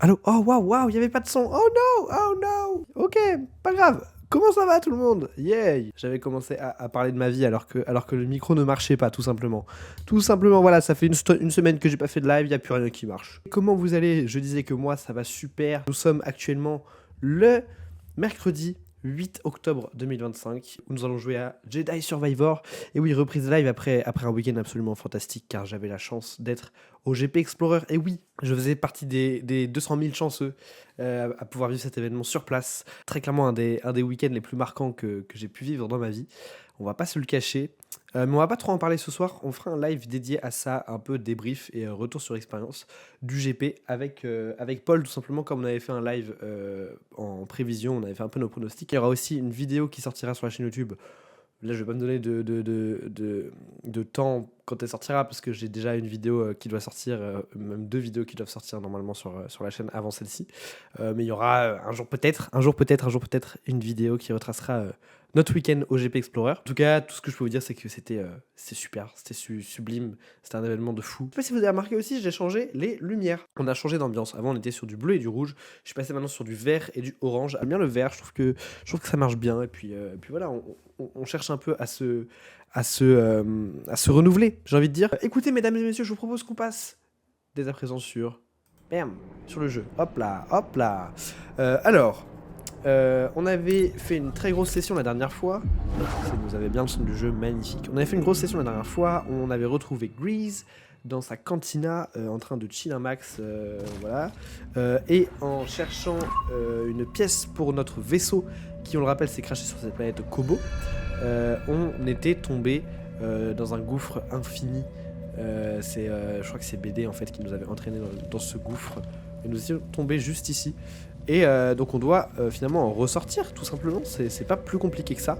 Allô? Oh waouh, waouh, il y avait pas de son. Oh no, oh no. Ok, pas grave. Comment ça va tout le monde? Yay! J'avais commencé à parler de ma vie alors que le micro ne marchait pas, tout simplement. Tout simplement, voilà, ça fait une semaine que j'ai pas fait de live, il n'y a plus rien qui marche. Comment vous allez? Je disais que moi, ça va super. Nous sommes actuellement le mercredi 8 octobre 2025, où nous allons jouer à Jedi Survivor. Et oui, reprise live après un week-end absolument fantastique, car j'avais la chance d'être au GP Explorer. Et oui, je faisais partie des 200 000 chanceux à pouvoir vivre cet événement sur place. Très clairement, un des week-ends les plus marquants que j'ai pu vivre dans ma vie. On va pas se le cacher. Mais on va pas trop en parler ce soir. On fera un live dédié à ça, un peu débrief et retour sur expérience du GP avec Paul, tout simplement, comme on avait fait un live en prévision. On avait fait un peu nos pronostics. Il y aura aussi une vidéo qui sortira sur la chaîne YouTube. Là, je vais pas me donner de temps quand elle sortira, parce que j'ai déjà une vidéo qui doit sortir, même 2 vidéos qui doivent sortir normalement sur la chaîne avant celle-ci. Mais il y aura un jour peut-être, une vidéo qui retracera notre week-end au GP Explorer. En tout cas, tout ce que je peux vous dire, c'est que c'était super, c'était sublime, c'était un événement de fou. Je sais pas si vous avez remarqué aussi, j'ai changé les lumières. On a changé d'ambiance. Avant, on était sur du bleu et du rouge. Je suis passé maintenant sur du vert et du orange. J'aime bien le vert, je trouve que ça marche bien. Et puis voilà, on cherche un peu à se renouveler, j'ai envie de dire. Écoutez, mesdames et messieurs, je vous propose qu'on passe dès à présent sur le jeu. Hop là, hop là. Alors, on avait fait une très grosse session la dernière fois. Vous avez bien le son du jeu, magnifique. On avait fait une grosse session la dernière fois. On avait retrouvé Grease dans sa cantina en train de chill un max, voilà. Et en cherchant une pièce pour notre vaisseau, qui, on le rappelle, s'est crashé sur cette planète Kobo, on était tombé dans un gouffre infini. Je crois que c'est BD en fait qui nous avait entraîné dans ce gouffre. Et nous étions tombés juste ici. Et donc on doit finalement en ressortir, tout simplement. C'est pas plus compliqué que ça.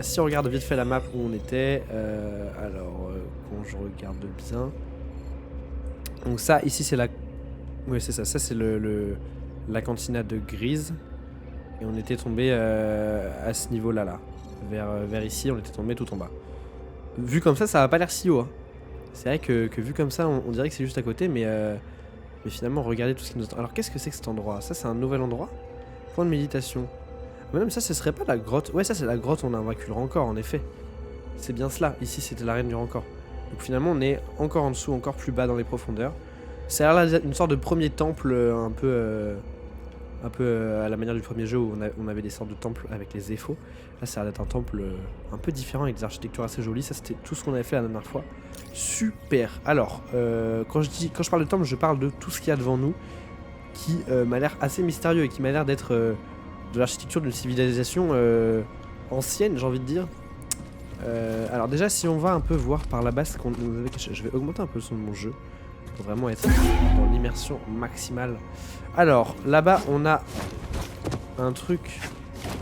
Si on regarde vite fait la map où on était, quand je regarde bien, donc ça ici c'est la, oui c'est ça, c'est la cantina de Grease, et on était tombé à ce niveau là, vers ici, on était tombé tout en bas. Vu comme ça va pas l'air si haut, hein. C'est vrai que vu comme ça on dirait que c'est juste à côté, mais finalement regardez tout ce qui nous attend. Alors qu'est-ce que c'est que cet endroit? Ça c'est un nouvel endroit, point de méditation. Même ça, ce serait pas la grotte. Ouais, ça c'est la grotte, on a vaincu le Rancor, en effet. C'est bien cela. Ici, c'était l'arène du Rancor. Donc finalement, on est encore en dessous, encore plus bas dans les profondeurs. C'est une sorte de premier temple, un peu à la manière du premier jeu où on avait des sortes de temples avec les Zéphos. Là, ça a l'air d'être un temple un peu différent avec des architectures assez jolies. Ça, c'était tout ce qu'on avait fait la dernière fois. Super. Alors, quand je parle de temple, je parle de tout ce qu'il y a devant nous, qui m'a l'air assez mystérieux et qui m'a l'air d'être de l'architecture d'une civilisation ancienne, j'ai envie de dire. Alors déjà, si on va un peu voir par là-bas ce qu'on nous avait caché, je vais augmenter un peu le son de mon jeu pour vraiment être dans l'immersion maximale. Alors là-bas, on a un truc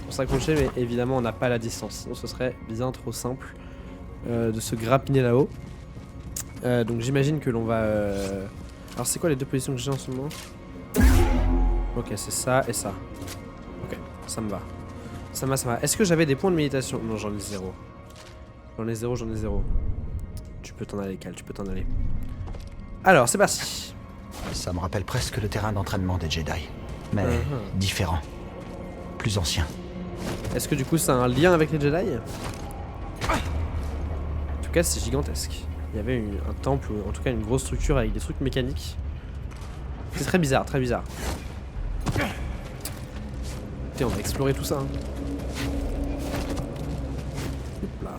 pour s'accrocher, mais évidemment, on n'a pas la distance. Sinon, ce serait bien trop simple de se grappiner là-haut. Donc j'imagine que l'on va... Alors c'est quoi les deux positions que j'ai en ce moment? Ok, c'est ça et ça. Ok, ça me va. Ça me va. Est-ce que j'avais des points de méditation? Non, j'en ai 0. J'en ai 0. Tu peux t'en aller, Cal, tu peux t'en aller. Alors, c'est parti. Ça me rappelle presque le terrain d'entraînement des Jedi. Mais différent. Plus ancien. Est-ce que du coup, ça a un lien avec les Jedi? En tout cas, c'est gigantesque. Il y avait un temple, ou en tout cas une grosse structure avec des trucs mécaniques. C'est très bizarre, très bizarre. Écoutez, on va explorer tout ça. Hein. Hop là.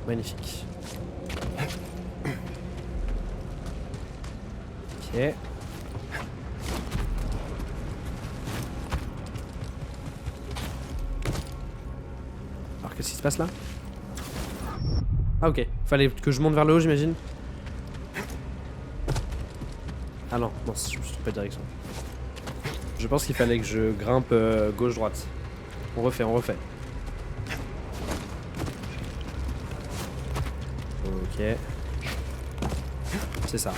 Magnifique. Ok. Alors qu'est-ce qui se passe là? Ah ok, fallait que je monte vers le haut, j'imagine. Ah non, je me suis trompé de direction. Je pense qu'il fallait que je grimpe gauche-droite. On refait. Ok. C'est ça.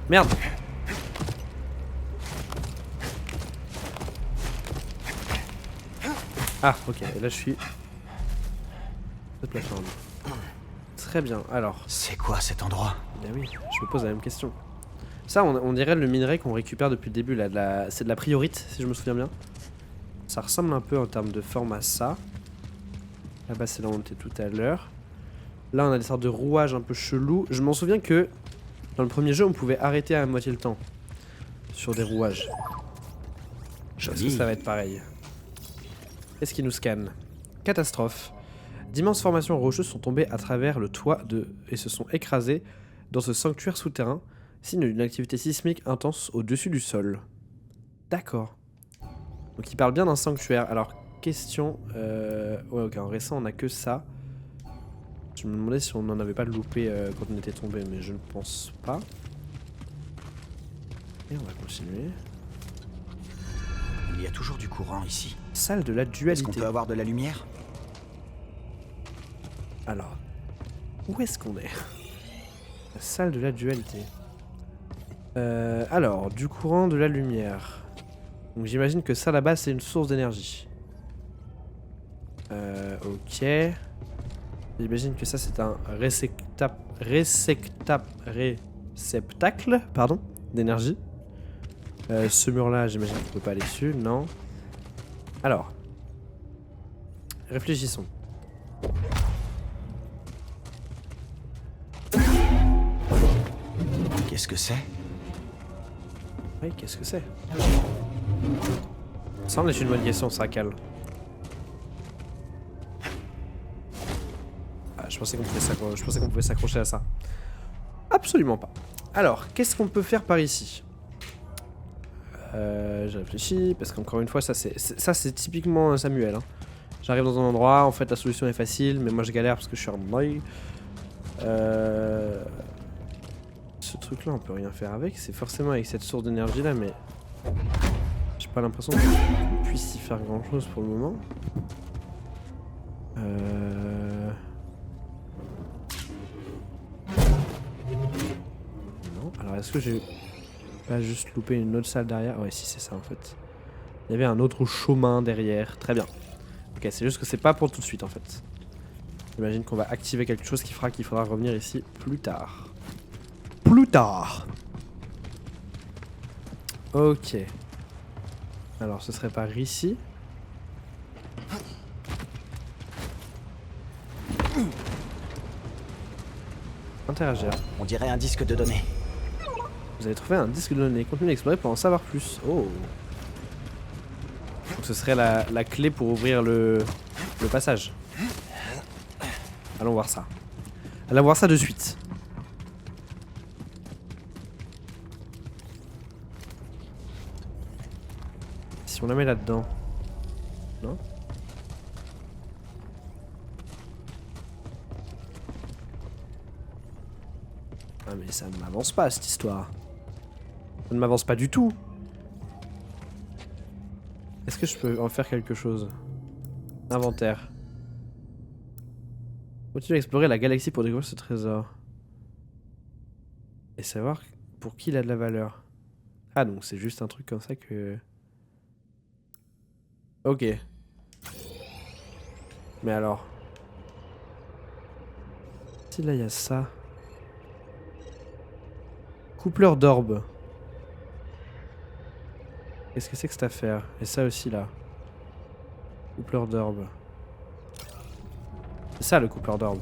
Merde! Ah, ok, et là je suis... Cette plateforme. Très bien, alors... C'est quoi cet endroit? Eh oui, je me pose la même question. Ça, on dirait le minerai qu'on récupère depuis le début, là. C'est de la priorite, si je me souviens bien. Ça ressemble un peu en termes de forme à ça. Là-bas, c'est là où on était tout à l'heure. Là, on a des sortes de rouages un peu chelous. Je m'en souviens que dans le premier jeu, on pouvait arrêter à moitié le temps sur des rouages. Est-ce que ça va être pareil? Qu'est-ce qui nous scanne? Catastrophe. D'immenses formations rocheuses sont tombées à travers le toit et se sont écrasées dans ce sanctuaire souterrain, signe d'une activité sismique intense au-dessus du sol. D'accord. Donc il parle bien d'un sanctuaire. Alors, question... Ouais, ok, en récent, on a que ça. Je me demandais si on n'en avait pas loupé quand on était tombé, mais je ne pense pas. Et on va continuer. Il y a toujours du courant ici. Salle de la dualité. Est-ce qu'on peut avoir de la lumière? Alors, où est-ce qu'on est? La salle de la dualité. Alors, du courant, de la lumière. Donc j'imagine que ça là-bas c'est une source d'énergie. Ok. J'imagine que ça c'est un réceptacle pardon, d'énergie. Ce mur là j'imagine qu'on peut pas aller dessus, non. Alors. Réfléchissons. Qu'est-ce que c'est? Oui, qu'est-ce que c'est? Ça semble être une bonne question, ça, Cal. Ah, je pensais qu'on pouvait s'accrocher à ça. Absolument pas. Alors, qu'est-ce qu'on peut faire par ici? J'ai réfléchi, parce qu'encore une fois, ça c'est typiquement Samuel. Hein. J'arrive dans un endroit, en fait la solution est facile, mais moi je galère parce que je suis un oeil. Ce truc là on peut rien faire avec, c'est forcément avec cette source d'énergie là, mais j'ai pas l'impression qu'on puisse y faire grand chose pour le moment. Non, alors est-ce que j'ai pas juste loupé une autre salle derrière? Ouais, si c'est ça en fait. Il y avait un autre chemin derrière, très bien. Ok, c'est juste que c'est pas pour tout de suite en fait. J'imagine qu'on va activer quelque chose qui fera qu'il faudra revenir ici plus tard. Plus tard. Ok. Alors ce serait par ici. Interagir. On dirait un disque de données. Vous avez trouvé un disque de données. Continue d'explorer pour en savoir plus. Oh. Donc ce serait la clé pour ouvrir le passage. Allons voir ça. Allons voir ça de suite. Si on la met là-dedans. Non? Ah mais ça ne m'avance pas cette histoire. Ça ne m'avance pas du tout. Est-ce que je peux en faire quelque chose? Inventaire. Continue à explorer la galaxie pour découvrir ce trésor. Et savoir pour qui il a de la valeur. Ah donc c'est juste un truc comme ça que... Ok. Mais alors... Si là il y a ça... Coupleur d'orbe. Qu'est-ce que c'est que cette affaire? Et ça aussi là. Coupleur d'orbe. C'est ça le coupleur d'orbe.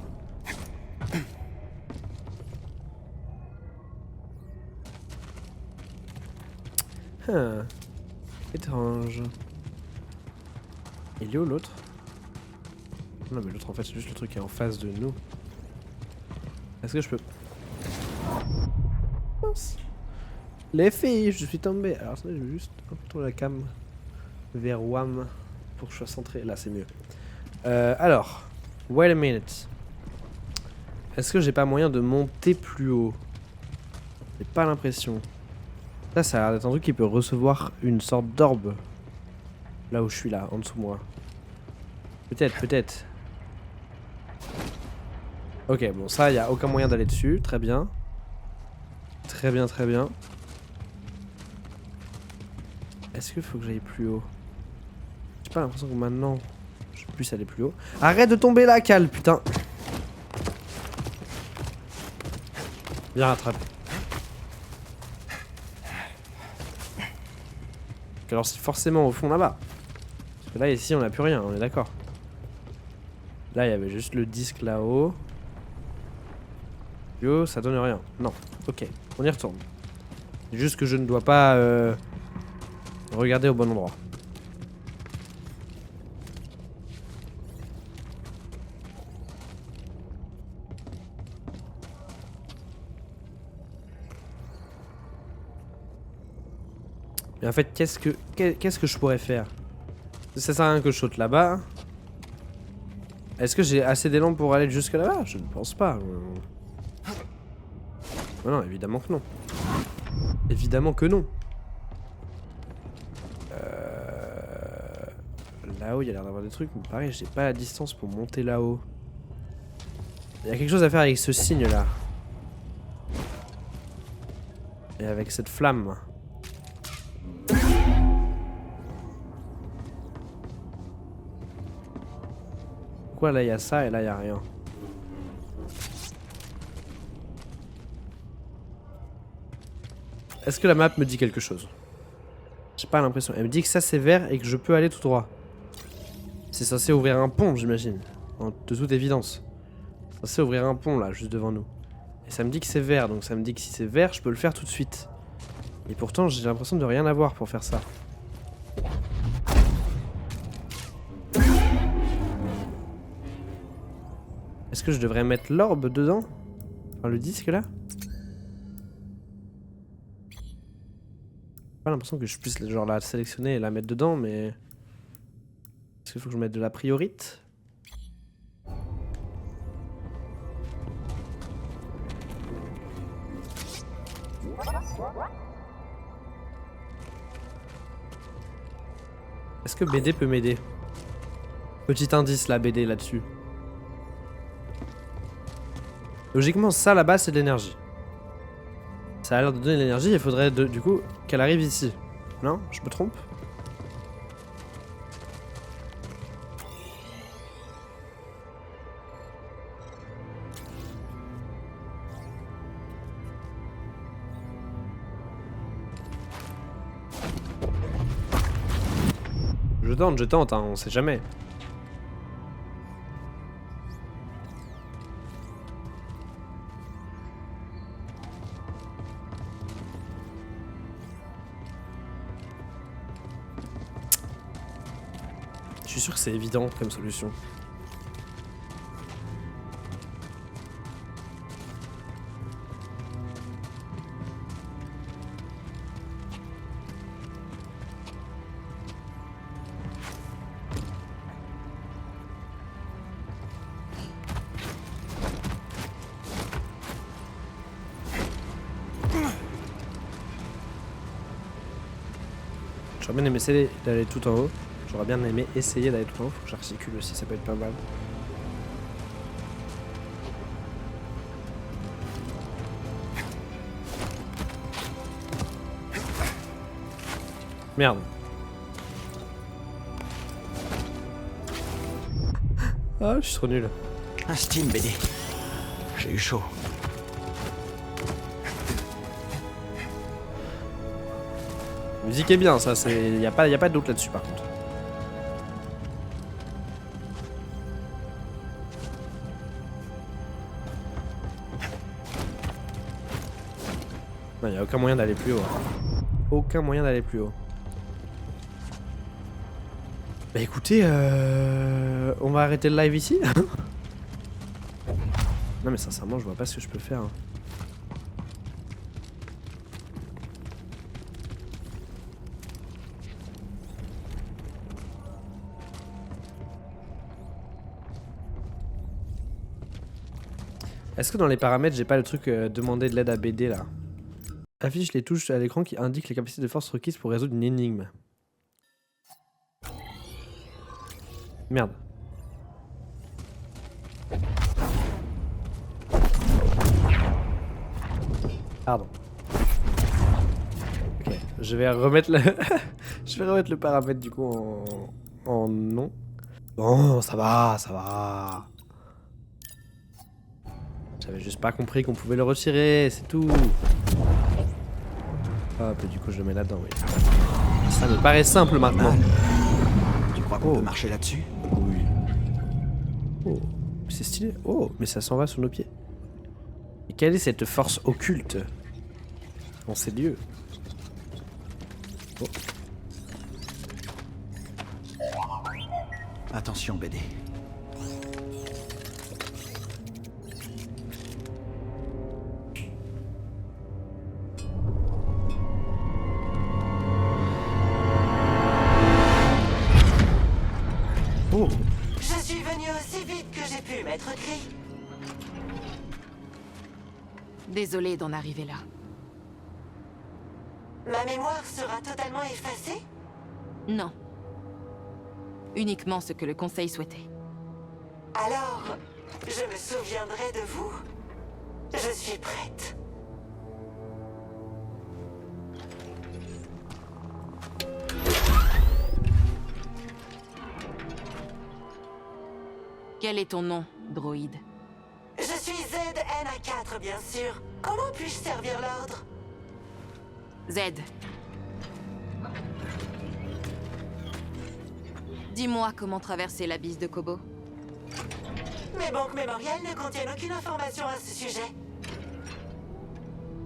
Étrange. Il est où l'autre? Non mais l'autre en fait c'est juste le truc qui est en face de nous. Est-ce que je peux... Mince. Les filles, je suis tombé. Alors ça je vais juste tourner la cam vers WAM pour que je sois centré. Là c'est mieux. Alors, wait a minute. Est-ce que j'ai pas moyen de monter plus haut? J'ai pas l'impression. Là ça a l'air d'être un truc qui peut recevoir une sorte d'orbe. Là où je suis là, en dessous de moi. Peut-être, peut-être. Ok, bon ça, il n'y a aucun moyen d'aller dessus. Très bien. Très bien, très bien. Est-ce qu'il faut que j'aille plus haut? J'ai pas l'impression que maintenant, je puisse aller plus haut. Arrête de tomber là, Cal, putain. Viens rattraper. Alors c'est forcément au fond là-bas. Parce que là ici on n'a plus rien, on est d'accord. Là il y avait juste le disque là-haut. Yo, ça donne rien. Non, ok, on y retourne. C'est juste que je ne dois pas regarder au bon endroit. Mais en fait, qu'est-ce que je pourrais faire? Ça sert à rien que je saute là-bas. Est-ce que j'ai assez d'élan pour aller jusque là-bas? Je ne pense pas. Non, évidemment que non. Évidemment que non. Là-haut, il y a l'air d'avoir des trucs, mais pareil, j'ai pas la distance pour monter là-haut. Il y a quelque chose à faire avec ce signe-là. Et avec cette flamme. Pourquoi là il y a ça et là il y a rien? Est-ce que la map me dit quelque chose? J'ai pas l'impression. Elle me dit que ça c'est vert et que je peux aller tout droit. C'est censé ouvrir un pont, j'imagine. De toute évidence. C'est censé ouvrir un pont là, juste devant nous. Et ça me dit que c'est vert, donc ça me dit que si c'est vert, je peux le faire tout de suite. Et pourtant, j'ai l'impression de rien avoir pour faire ça. Est-ce que je devrais mettre l'orbe dedans? Enfin, le disque là? J'ai pas l'impression que je puisse genre la sélectionner et la mettre dedans, mais... Est-ce qu'il faut que je mette de la priorite? Est-ce que BD peut m'aider? Petit indice là, BD là-dessus. Logiquement, ça là-bas, c'est de l'énergie. Ça a l'air de donner de l'énergie, il faudrait du coup qu'elle arrive ici. Non? Je me trompe? Je tente, hein, on sait jamais. Je suis sûr que c'est évident comme solution. J'aurais bien aimé essayer d'aller tout en haut. J'aurais bien aimé essayer d'aller tout en haut. Faut que j'articule aussi, ça peut être pas mal. Merde. Ah, je suis trop nul. Un steam, BD. J'ai eu chaud. La musique est bien, ça, c'est... Y a pas de doute là-dessus par contre. Non, y a aucun moyen d'aller plus haut. Aucun moyen d'aller plus haut. Bah écoutez, on va arrêter le live ici. Non mais sincèrement, je vois pas ce que je peux faire. Hein. Est-ce que dans les paramètres, j'ai pas le truc demander de l'aide à BD là? Affiche les touches à l'écran qui indiquent les capacités de force requises pour résoudre une énigme. Merde. Pardon. Ok, je vais remettre le... je vais remettre le paramètre du coup en non. Bon, ça va, ça va. J'avais juste pas compris qu'on pouvait le retirer, c'est tout. Hop, et du coup je le mets là-dedans, oui. Ça me paraît simple maintenant. Tu crois qu'on peut marcher là-dessus? Oui. Oh, c'est stylé. Oh, mais ça s'en va sous nos pieds. Et quelle est cette force occulte en ces lieux? Oh. Attention, BD. Oh. Je suis venu aussi vite que j'ai pu, Maître Cri. Désolée d'en arriver là. Ma mémoire sera totalement effacée? Non. Uniquement ce que le Conseil souhaitait. Alors, je me souviendrai de vous. Je suis prête. Quel est ton nom, droïde? Je suis ZNA4, bien sûr. Comment puis-je servir l'ordre? Z. Dis-moi comment traverser l'abysse de Kobo. Mes banques mémorielles ne contiennent aucune information à ce sujet.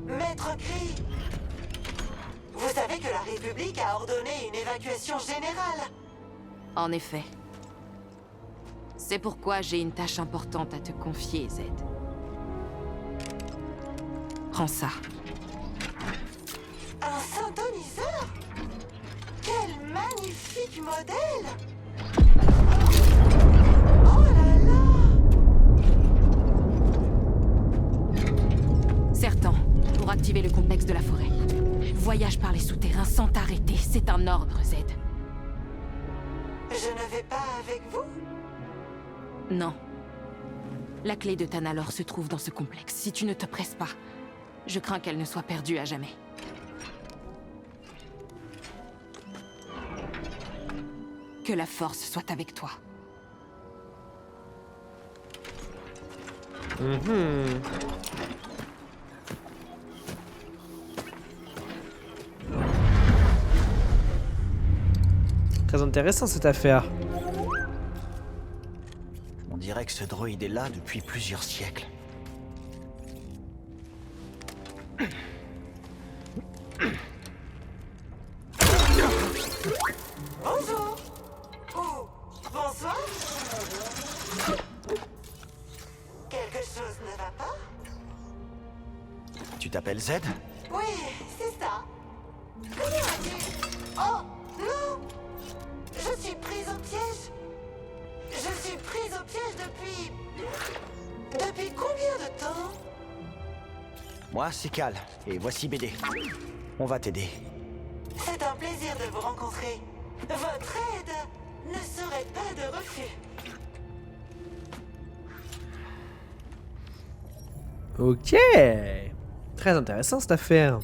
Maître Cri, vous savez que la République a ordonné une évacuation générale. En effet. C'est pourquoi j'ai une tâche importante à te confier, Z. Prends ça. Un synthoniseur? Quel magnifique modèle! Oh là là! Sertan, pour activer le complexe de la forêt. Voyage par les souterrains sans t'arrêter. C'est un ordre, Z. Je ne vais pas avec vous? Non. La clé de Tanalor se trouve dans ce complexe. Si tu ne te presses pas, je crains qu'elle ne soit perdue à jamais. Que la force soit avec toi. Très intéressant cette affaire. On dirait que ce droïde est là depuis plusieurs siècles. Bonjour! Ou bonsoir? Quelque chose ne va pas? Tu t'appelles Z? Oui, c'est ça. Comment as-tu... Oh, non! Je suis prise au piège. Je suis prise au piège depuis... Depuis combien de temps? Moi, c'est Cal, et voici BD. On va t'aider. C'est un plaisir de vous rencontrer. Votre aide ne serait pas de refus. Ok. Très intéressant cette affaire.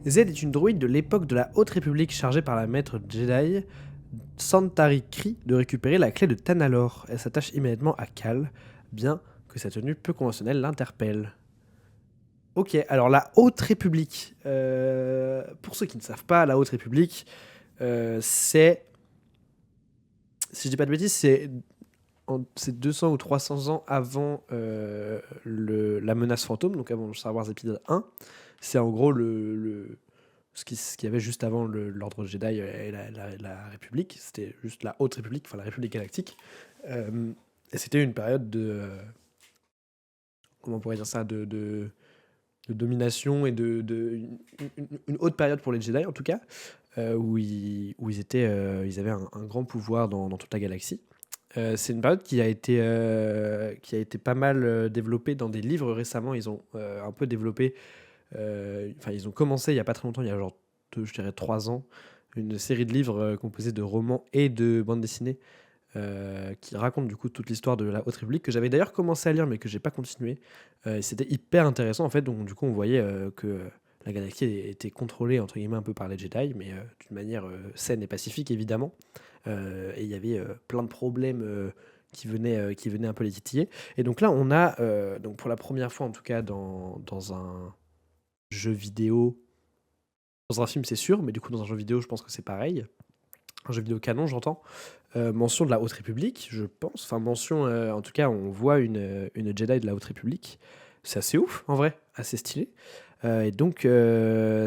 Z est une droïde de l'époque de la Haute République chargée par la maître Jedi Santari Khri de récupérer la clé de Tanalor. Elle s'attache immédiatement à Cal, bien que sa tenue peu conventionnelle l'interpelle. Ok, alors la Haute République. Pour ceux qui ne savent pas, la Haute République, c'est... Si je dis pas de bêtises, c'est 200 ou 300 ans avant la menace fantôme, donc avant Star Wars épisode 1. C'est en gros ce qu'il y avait juste avant l'ordre Jedi et la République. C'était juste la Haute République, enfin la République galactique. Et c'était une période de... comment on pourrait dire ça, de domination et une haute période pour les Jedi en tout cas, où ils avaient un grand pouvoir dans toute la galaxie. C'est une période qui a été pas mal développée dans des livres récemment. Ils ont un peu développé, ils ont commencé il y a pas très longtemps, il y a genre je dirais 3 ans, une série de livres composés de romans et de bandes dessinées qui raconte du coup toute l'histoire de la Haute République, que j'avais d'ailleurs commencé à lire mais que j'ai pas continué. Et c'était hyper intéressant en fait, donc du coup on voyait que la galaxie était contrôlée entre guillemets un peu par les Jedi, mais d'une manière saine et pacifique évidemment. Et il y avait plein de problèmes qui venaient un peu les titiller. Et donc là on a, donc pour la première fois en tout cas dans un jeu vidéo Dans un film, c'est sûr, mais du coup, dans un jeu vidéo, je pense que c'est pareil. Un jeu vidéo canon, j'entends. Mention de la Haute République, je pense. Enfin, mention, en tout cas, on voit une Jedi de la Haute République. C'est assez ouf, en vrai, assez stylé. Et donc,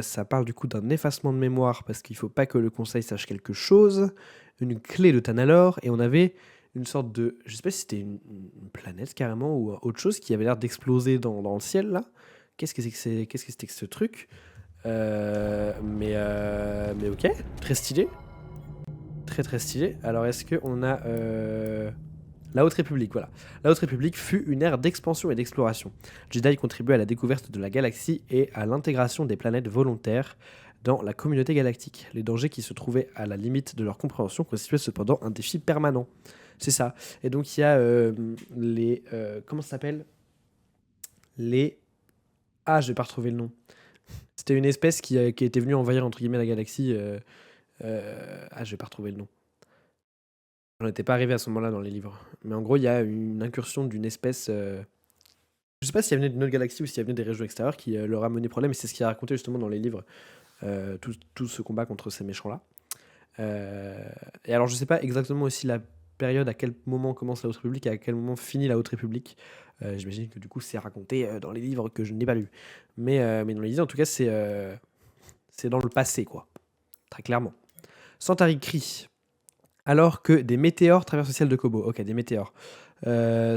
ça parle du coup d'un effacement de mémoire, parce qu'il faut pas que le Conseil sache quelque chose. Une clé de Tanalorr, et on avait une sorte de... Je sais pas si c'était une planète, carrément, ou autre chose qui avait l'air d'exploser dans le ciel, là. Qu'est-ce que c'était que ce truc mais ok, très stylé. Très stylé. Alors est-ce qu'on a la Haute République, voilà. La Haute République fut une ère d'expansion et d'exploration. Jedi contribua à la découverte de la galaxie et à l'intégration des planètes volontaires dans la communauté galactique. Les dangers qui se trouvaient à la limite de leur compréhension constituaient cependant un défi permanent. C'est ça. Et donc il y a les... comment ça s'appelle ? Les... Ah, je vais pas retrouver le nom. C'était une espèce qui était venue envahir entre guillemets la galaxie. Ah, je vais pas retrouver le nom. J'en étais pas arrivé à ce moment-là dans les livres. Mais en gros, il y a une incursion d'une espèce... Je sais pas si elle venait d'une autre galaxie ou si elle venait des régions extérieures qui leur a mené problème. Et c'est ce qui est raconté justement dans les livres. Tout ce combat contre ces méchants-là. Et alors, je sais pas exactement aussi la période, à quel moment commence la Haute République et à quel moment finit la Haute République. J'imagine que du coup, c'est raconté dans les livres que je n'ai pas lus. Mais dans les livres, en tout cas, c'est dans le passé, quoi. Très clairement. Santari crie. Alors que des météores traversent le ciel de Kobo. Ok, des météores.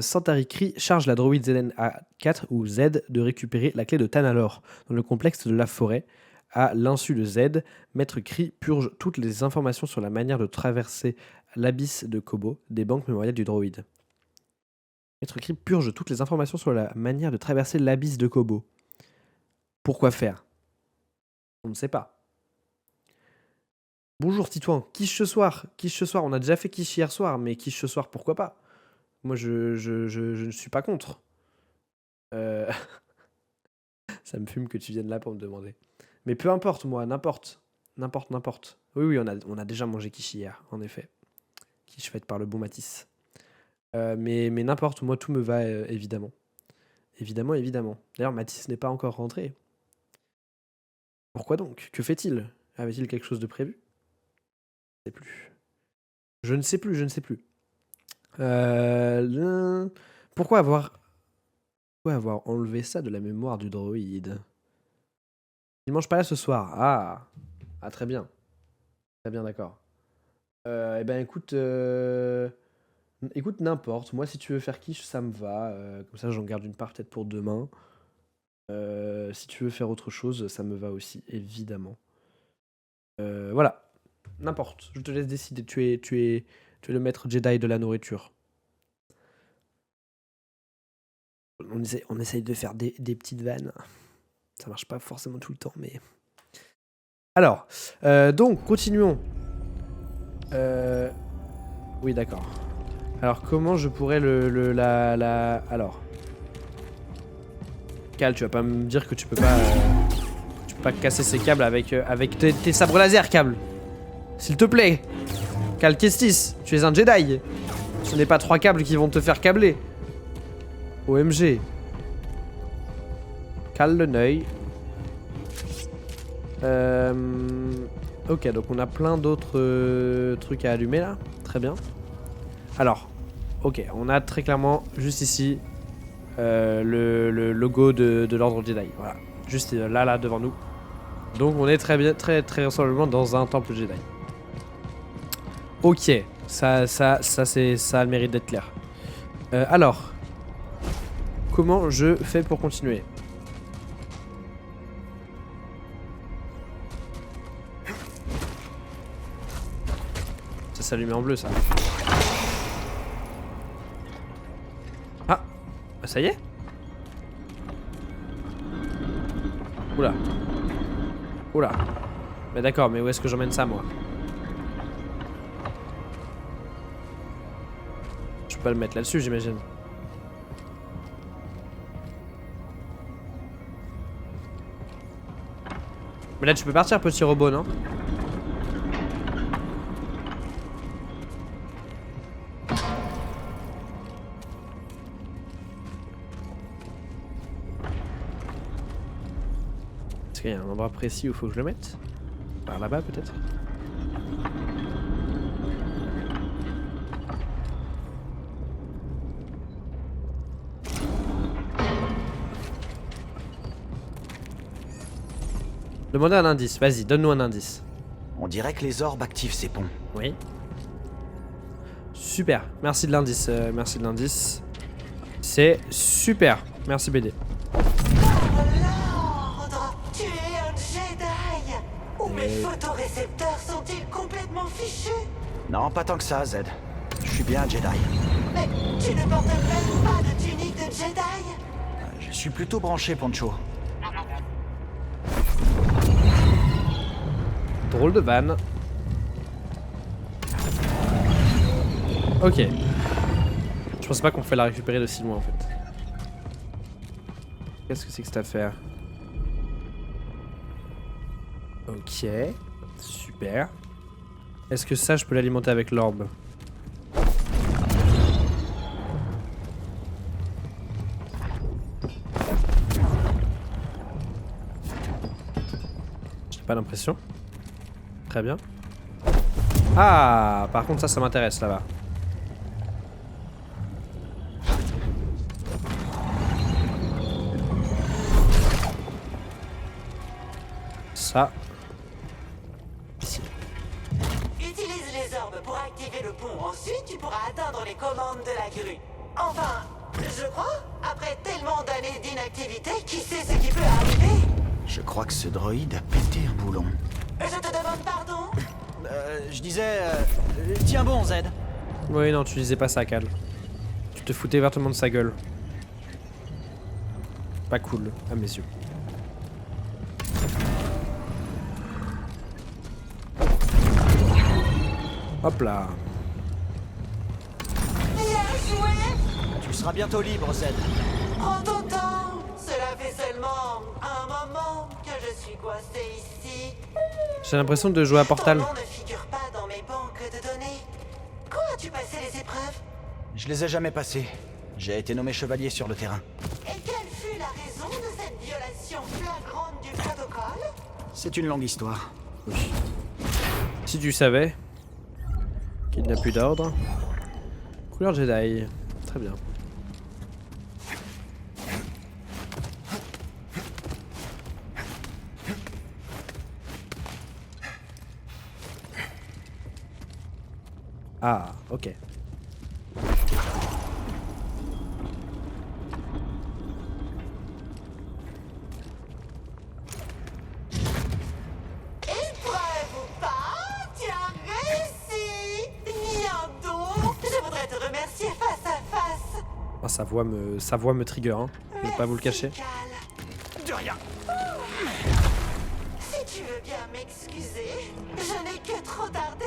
Santari crie charge la droïde ZN-A4 ou Z de récupérer la clé de Tanalorr dans le complexe de la forêt. À l'insu de Z, Maître Cri purge toutes les informations sur la manière de traverser l'abysse de Kobo des banques mémorielles du droïde. Maître Cri purge toutes les informations sur la manière de traverser l'abysse de Kobo. Pourquoi faire ? On ne sait pas. Bonjour Titouan, quiche ce soir. On a déjà fait quiche hier soir, mais quiche ce soir, pourquoi pas ? Moi, je ne suis pas contre. Ça me fume que tu viennes là pour me demander. Mais peu importe, moi, n'importe. Oui, on a déjà mangé quiche hier, en effet. Quiche faite par le bon Matisse. Mais n'importe, moi, tout me va, évidemment. Évidemment. D'ailleurs, Matisse n'est pas encore rentré. Pourquoi donc ? Que fait-il ? Avait-il quelque chose de prévu ? Je ne sais plus. Pourquoi avoir enlevé ça de la mémoire du droïde ? Il mange pas là ce soir. Ah, très bien. Très bien, d'accord. Eh ben, écoute, n'importe. Moi, si tu veux faire quiche, ça me va. Comme ça, j'en garde une part peut-être pour demain. Si tu veux faire autre chose, ça me va aussi, évidemment. Voilà. N'importe. Je te laisse décider. Tu es le maître Jedi de la nourriture. On essaye de faire des petites vannes. Ça marche pas forcément tout le temps, mais... Alors, donc, continuons. Oui, d'accord. Alors, comment je pourrais Alors... Cal, tu vas pas me dire que tu peux pas... tu peux pas casser ces câbles avec tes sabres laser, câble. S'il te plaît. Cal Kestis, tu es un Jedi. Ce n'est pas 3 câbles qui vont te faire câbler. OMG. Cal le Neuil. Ok, donc on a plein d'autres trucs à allumer là. Très bien. Alors, ok, on a très clairement juste ici le logo de l'ordre Jedi. Voilà, juste là devant nous. Donc on est très vraisemblablement dans un temple Jedi. Ok, ça a le mérite d'être clair. Alors, comment je fais pour continuer ? Ça s'allume en bleu, ça. Ah, bah ça y est. Oula. Mais d'accord, mais où est-ce que j'emmène ça, moi ? Je peux pas le mettre là-dessus, j'imagine. Mais là, tu peux partir, petit robot, non ? Est-ce qu'il y a un endroit précis où il faut que je le mette ? Par là-bas peut-être. Demandez un indice, vas-y, donne-nous un indice. On dirait que les orbes activent ces ponts. Oui. Super, merci de l'indice, merci de l'indice. C'est super, merci BD. L'ordre! Tu es un Jedi! Ou mes photorécepteurs sont-ils complètement fichus? Non, pas tant que ça, Z. Je suis bien un Jedi. Mais tu ne portes même pas de tunique de Jedi? Je suis plutôt branché, Poncho. Drôle de vanne. Ok. Je pensais pas qu'on pouvait la récupérer de si loin en fait. Qu'est-ce que c'est que cette affaire? Ok. Super. Est-ce que ça je peux l'alimenter avec l'orbe? J'ai pas l'impression. Très bien. Ah, par contre ça m'intéresse là-bas. Ça. Ici. Utilise les orbes pour activer le pont. Ensuite, tu pourras atteindre les commandes de la grue. Enfin, je crois, après tellement d'années d'inactivité, qui sait ce qui peut arriver? Je crois que ce droïde a pété un boulon. Je te demande pardon? Je disais... tiens bon, Z. Oui, non, tu disais pas ça, Cal. Tu te foutais vertement de sa gueule. Pas cool, à mes yeux. Hop là. Bien joué! Tu seras bientôt libre, Z. Prends ton temps. Cela fait seulement un moment que je suis coincé ici. J'ai l'impression de jouer à Portal. Ton nom ne figure pas dans mes banques de données. Quand as-tu passé les épreuves? Je les ai jamais passés. J'ai été nommé chevalier sur le terrain. Et quelle fut la raison de cette violation flagrante du protocole? C'est une longue histoire. Si tu savais qu'il n'a plus d'ordre. Couleur Jedi. Très bien. Ah, ok. Épreuve ou pas, tu as réussi! Niando, je voudrais te remercier face à face. Ah, sa voix me trigger, hein. Je vais pas vous le cacher. Cal. De rien. Si tu veux bien m'excuser, je n'ai que trop tardé.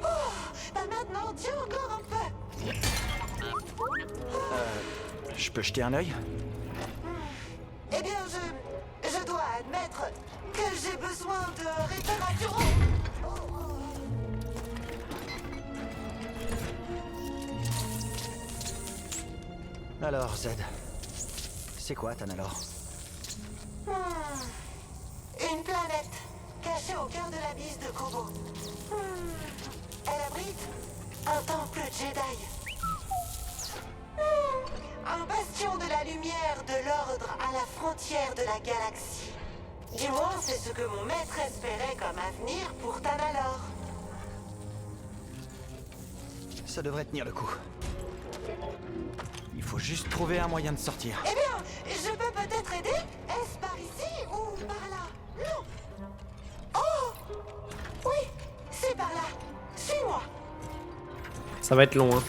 Oh, bah maintenant, tiens encore un peu. Je peux jeter un œil? Eh bien, je dois admettre que j'ai besoin de réparation. Alors, Z. C'est quoi, Tanalor? Une planète cachée au cœur de la bise de Kobo. Elle abrite un temple Jedi. Un bastion de la lumière de l'ordre à la frontière de la galaxie. Du moins, c'est ce que mon maître espérait comme avenir pour Tanalor. Ça devrait tenir le coup. Il faut juste trouver un moyen de sortir. Eh bien, je peux peut-être aider? Est-ce par ici ou par là? Non. Oh! Oui, c'est par là. Suis-moi. Ça va être long, hein.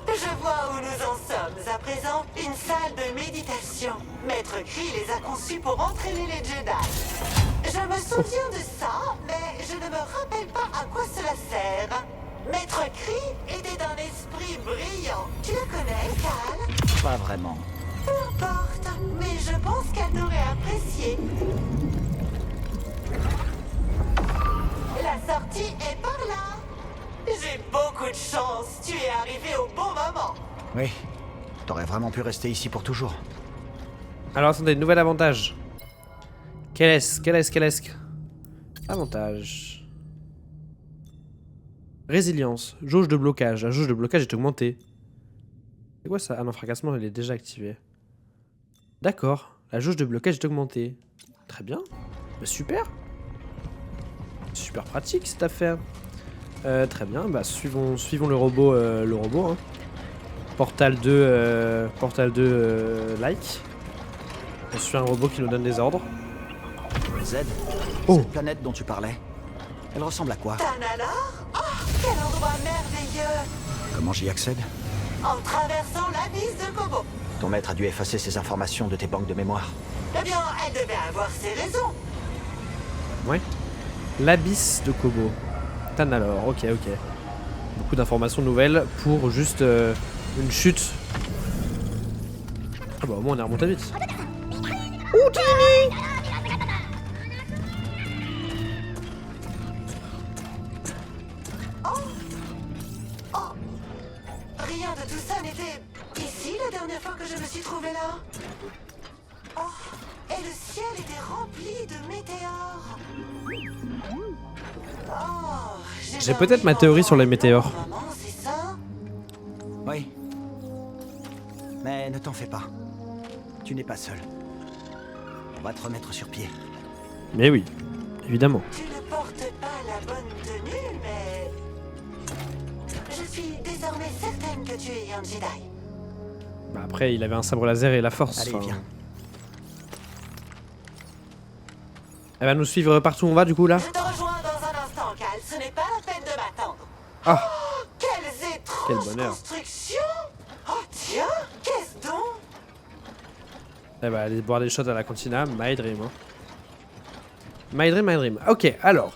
Je vois où nous en sommes à présent. Une salle de méditation. Maître Kree les a conçus pour entraîner les Jedi. Je me souviens de ça, mais je ne me rappelle pas à quoi cela sert. Maître Kree était d'un esprit brillant. Tu la connais, Cal? Pas vraiment. Peu importe, mais je pense qu'elle t'aurait apprécié. La sortie est par là. J'ai beaucoup de chance. Tu es arrivé au bon moment. Oui. T'aurais vraiment pu rester ici pour toujours. Alors attendez, nouvel avantage. Quel est-ce Avantage. Résilience. Jauge de blocage. La jauge de blocage est augmentée. C'est quoi ça? Ah non, fracassement, elle est déjà activée. D'accord. La jauge de blocage est augmentée. Très bien. Bah, super. Super pratique cette affaire. Très bien. Bah, suivons le robot. Hein. Portal 2, like. On suit un robot qui nous donne des ordres. Z, Oh. cette planète dont tu parlais, elle ressemble à quoi? Tanalor? Oh, quel endroit merveilleux! Comment j'y accède? En traversant l'abysse de Kobo. Ton maître a dû effacer ces informations de tes banques de mémoire. Eh bien, elle devait avoir ses raisons. Ouais. L'abysse de Kobo. Tanalor, ok. Beaucoup d'informations nouvelles pour juste une chute. Ah bah au moins on est remonté vite. Rien de tout ça n'était ici la dernière fois que je me suis trouvée là. Oh, et le ciel était rempli de météores. Oh, J'ai peut-être ma théorie sur les météores. Maman, c'est ça? Oui. Mais ne t'en fais pas. Tu n'es pas seul. On va te remettre sur pied. Mais oui, évidemment. Tu ne portes pas la bonne tenue, mais je suis désormais certaine que tu es un Jedi. Bah après il avait un sabre laser et la force. Allez, enfin. viens. Elle va nous suivre partout où on va du coup là. Je te rejoins dans un instant, Cal. Ce n'est pas la peine de m'attendre. Ah. Oh, quelles Quel étranges bonheur. constructions! Oh tiens, qu'est-ce donc? Elle va aller boire des shots à la cantina. My dream. Hein. My dream. Ok, alors.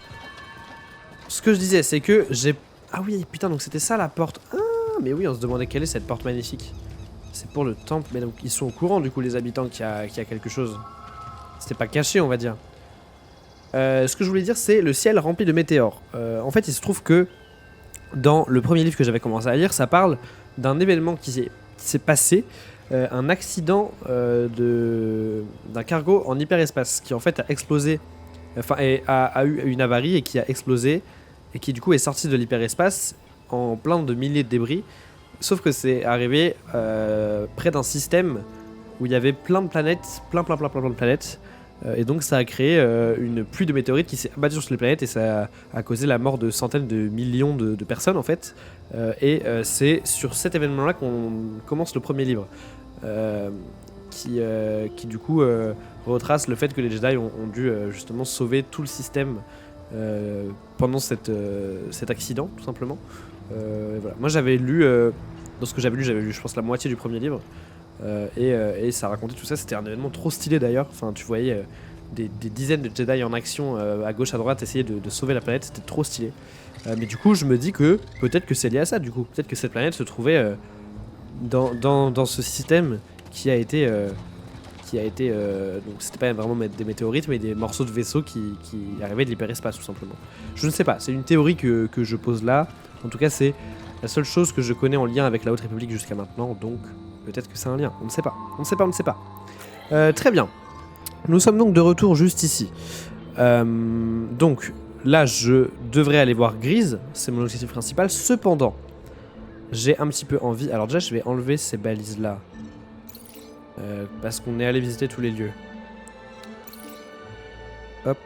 Ce que je disais, c'est que j'ai... Ah oui, putain, donc c'était ça la porte. Ah, mais oui, on se demandait quelle est cette porte magnifique. C'est pour le temple. Mais donc, ils sont au courant, du coup, les habitants, qu'il y a quelque chose. C'était pas caché, on va dire. Ce que je voulais dire, c'est le ciel rempli de météores. En fait, il se trouve que dans le premier livre que j'avais commencé à lire, ça parle d'un événement qui s'est passé. Un accident d'un cargo en hyperespace qui en fait a explosé, enfin a eu une avarie et qui a explosé et qui du coup est sorti de l'hyperespace en plein de milliers de débris, sauf que c'est arrivé près d'un système où il y avait plein de planètes, plein de planètes, et donc ça a créé une pluie de météorites qui s'est abattue sur les planètes et ça a causé la mort de centaines de millions de personnes en fait, et c'est sur cet événement là qu'on commence le premier livre. Qui du coup retrace le fait que les Jedi ont dû justement sauver tout le système pendant cet accident, tout simplement. Voilà. Moi j'avais lu, dans ce que j'avais lu je pense la moitié du premier livre, et ça racontait tout ça. C'était un événement trop stylé d'ailleurs. Enfin, tu voyais des dizaines de Jedi en action à gauche à droite essayer de sauver la planète, c'était trop stylé. Mais du coup je me dis que peut-être que c'est lié à ça, du coup peut-être que cette planète se trouvait dans ce système qui a été donc c'était pas vraiment des météorites mais des morceaux de vaisseaux qui arrivaient de l'hyperespace tout simplement. Je ne sais pas, c'est une théorie que je pose là. En tout cas c'est la seule chose que je connais en lien avec la Haute République jusqu'à maintenant, donc peut-être que c'est un lien, on ne sait pas. Très bien, nous sommes donc de retour juste ici. Donc là je devrais aller voir Grise, c'est mon objectif principal. Cependant j'ai un petit peu envie. Alors déjà je vais enlever ces balises là parce qu'on est allé visiter tous les lieux. Hop.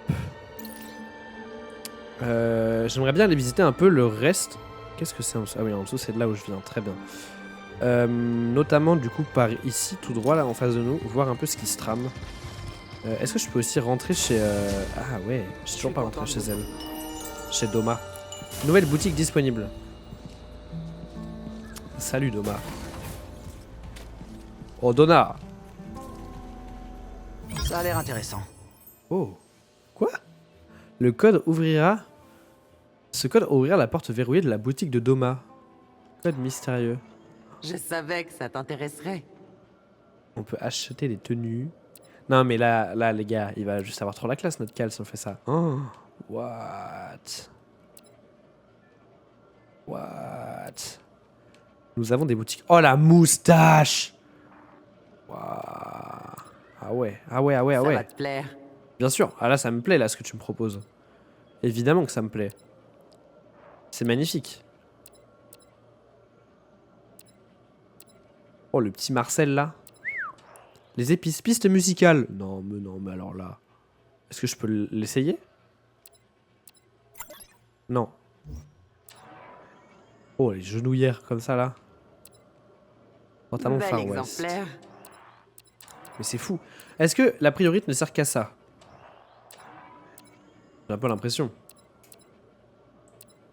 J'aimerais bien aller visiter un peu le reste. Qu'est-ce que c'est en dessous? Ah oui, en dessous c'est de là où je viens, très bien. Notamment du coup par ici tout droit là en face de nous, voir un peu ce qui se trame. Est-ce que je peux aussi rentrer chez... Ah ouais, je suis toujours pas rentré chez elle. Chez Doma. Nouvelle boutique disponible. Salut Doma. Oh Donna. Ça a l'air intéressant. Oh. Quoi? Le code ouvrira... Ce code ouvrira la porte verrouillée de la boutique de Doma. Code mystérieux. Je savais que ça t'intéresserait. On peut acheter des tenues. Non mais là les gars, il va juste avoir trop la classe notre Cal si on fait ça. Oh. What? Nous avons des boutiques. Oh la moustache! Wow. Ah ouais, ah ouais, ah ouais, ah Ça ouais. va te plaire. Bien sûr, ah là ça me plaît là ce que tu me proposes. Évidemment que ça me plaît. C'est magnifique. Oh le petit Marcel là. Les épices, piste musicale. Non mais alors là. Est-ce que je peux l'essayer? Non. Oh les genouillères comme ça là. Pantalon Bel Far West. exemplaire. Mais c'est fou. Est-ce que la priorité ne sert qu'à ça? J'ai un peu l'impression.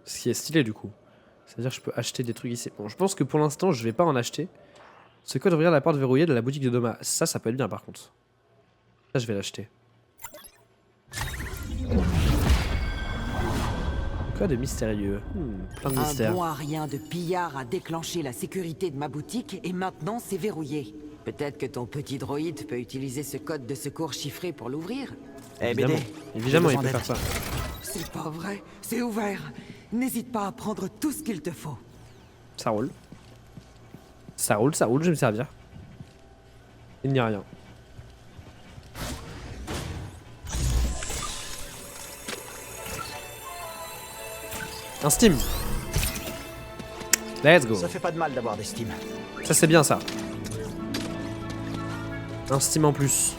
Ce qui est stylé du coup. C'est-à-dire que je peux acheter des trucs ici. Bon, je pense que pour l'instant, je vais pas en acheter. Ce code ouvrir la porte verrouillée de la boutique de Doma. Ça peut être bien par contre. Ça, je vais l'acheter. Code mystérieux. Plein de Un mystères. bon à rien de pillard a déclenché la sécurité de ma boutique et maintenant c'est verrouillé. Peut-être que ton petit droïde peut utiliser ce code de secours chiffré pour l'ouvrir. Eh Évidemment, BD, évidemment j'ai il peut besoin faire d'aide. ça. C'est pas vrai, c'est ouvert. N'hésite pas à prendre tout ce qu'il te faut. Ça roule. Ça roule, je vais me servir. Il n'y a rien. Un Steam. Let's go. Ça fait pas de mal d'avoir des Steam. Ça c'est bien ça. Un Steam en plus.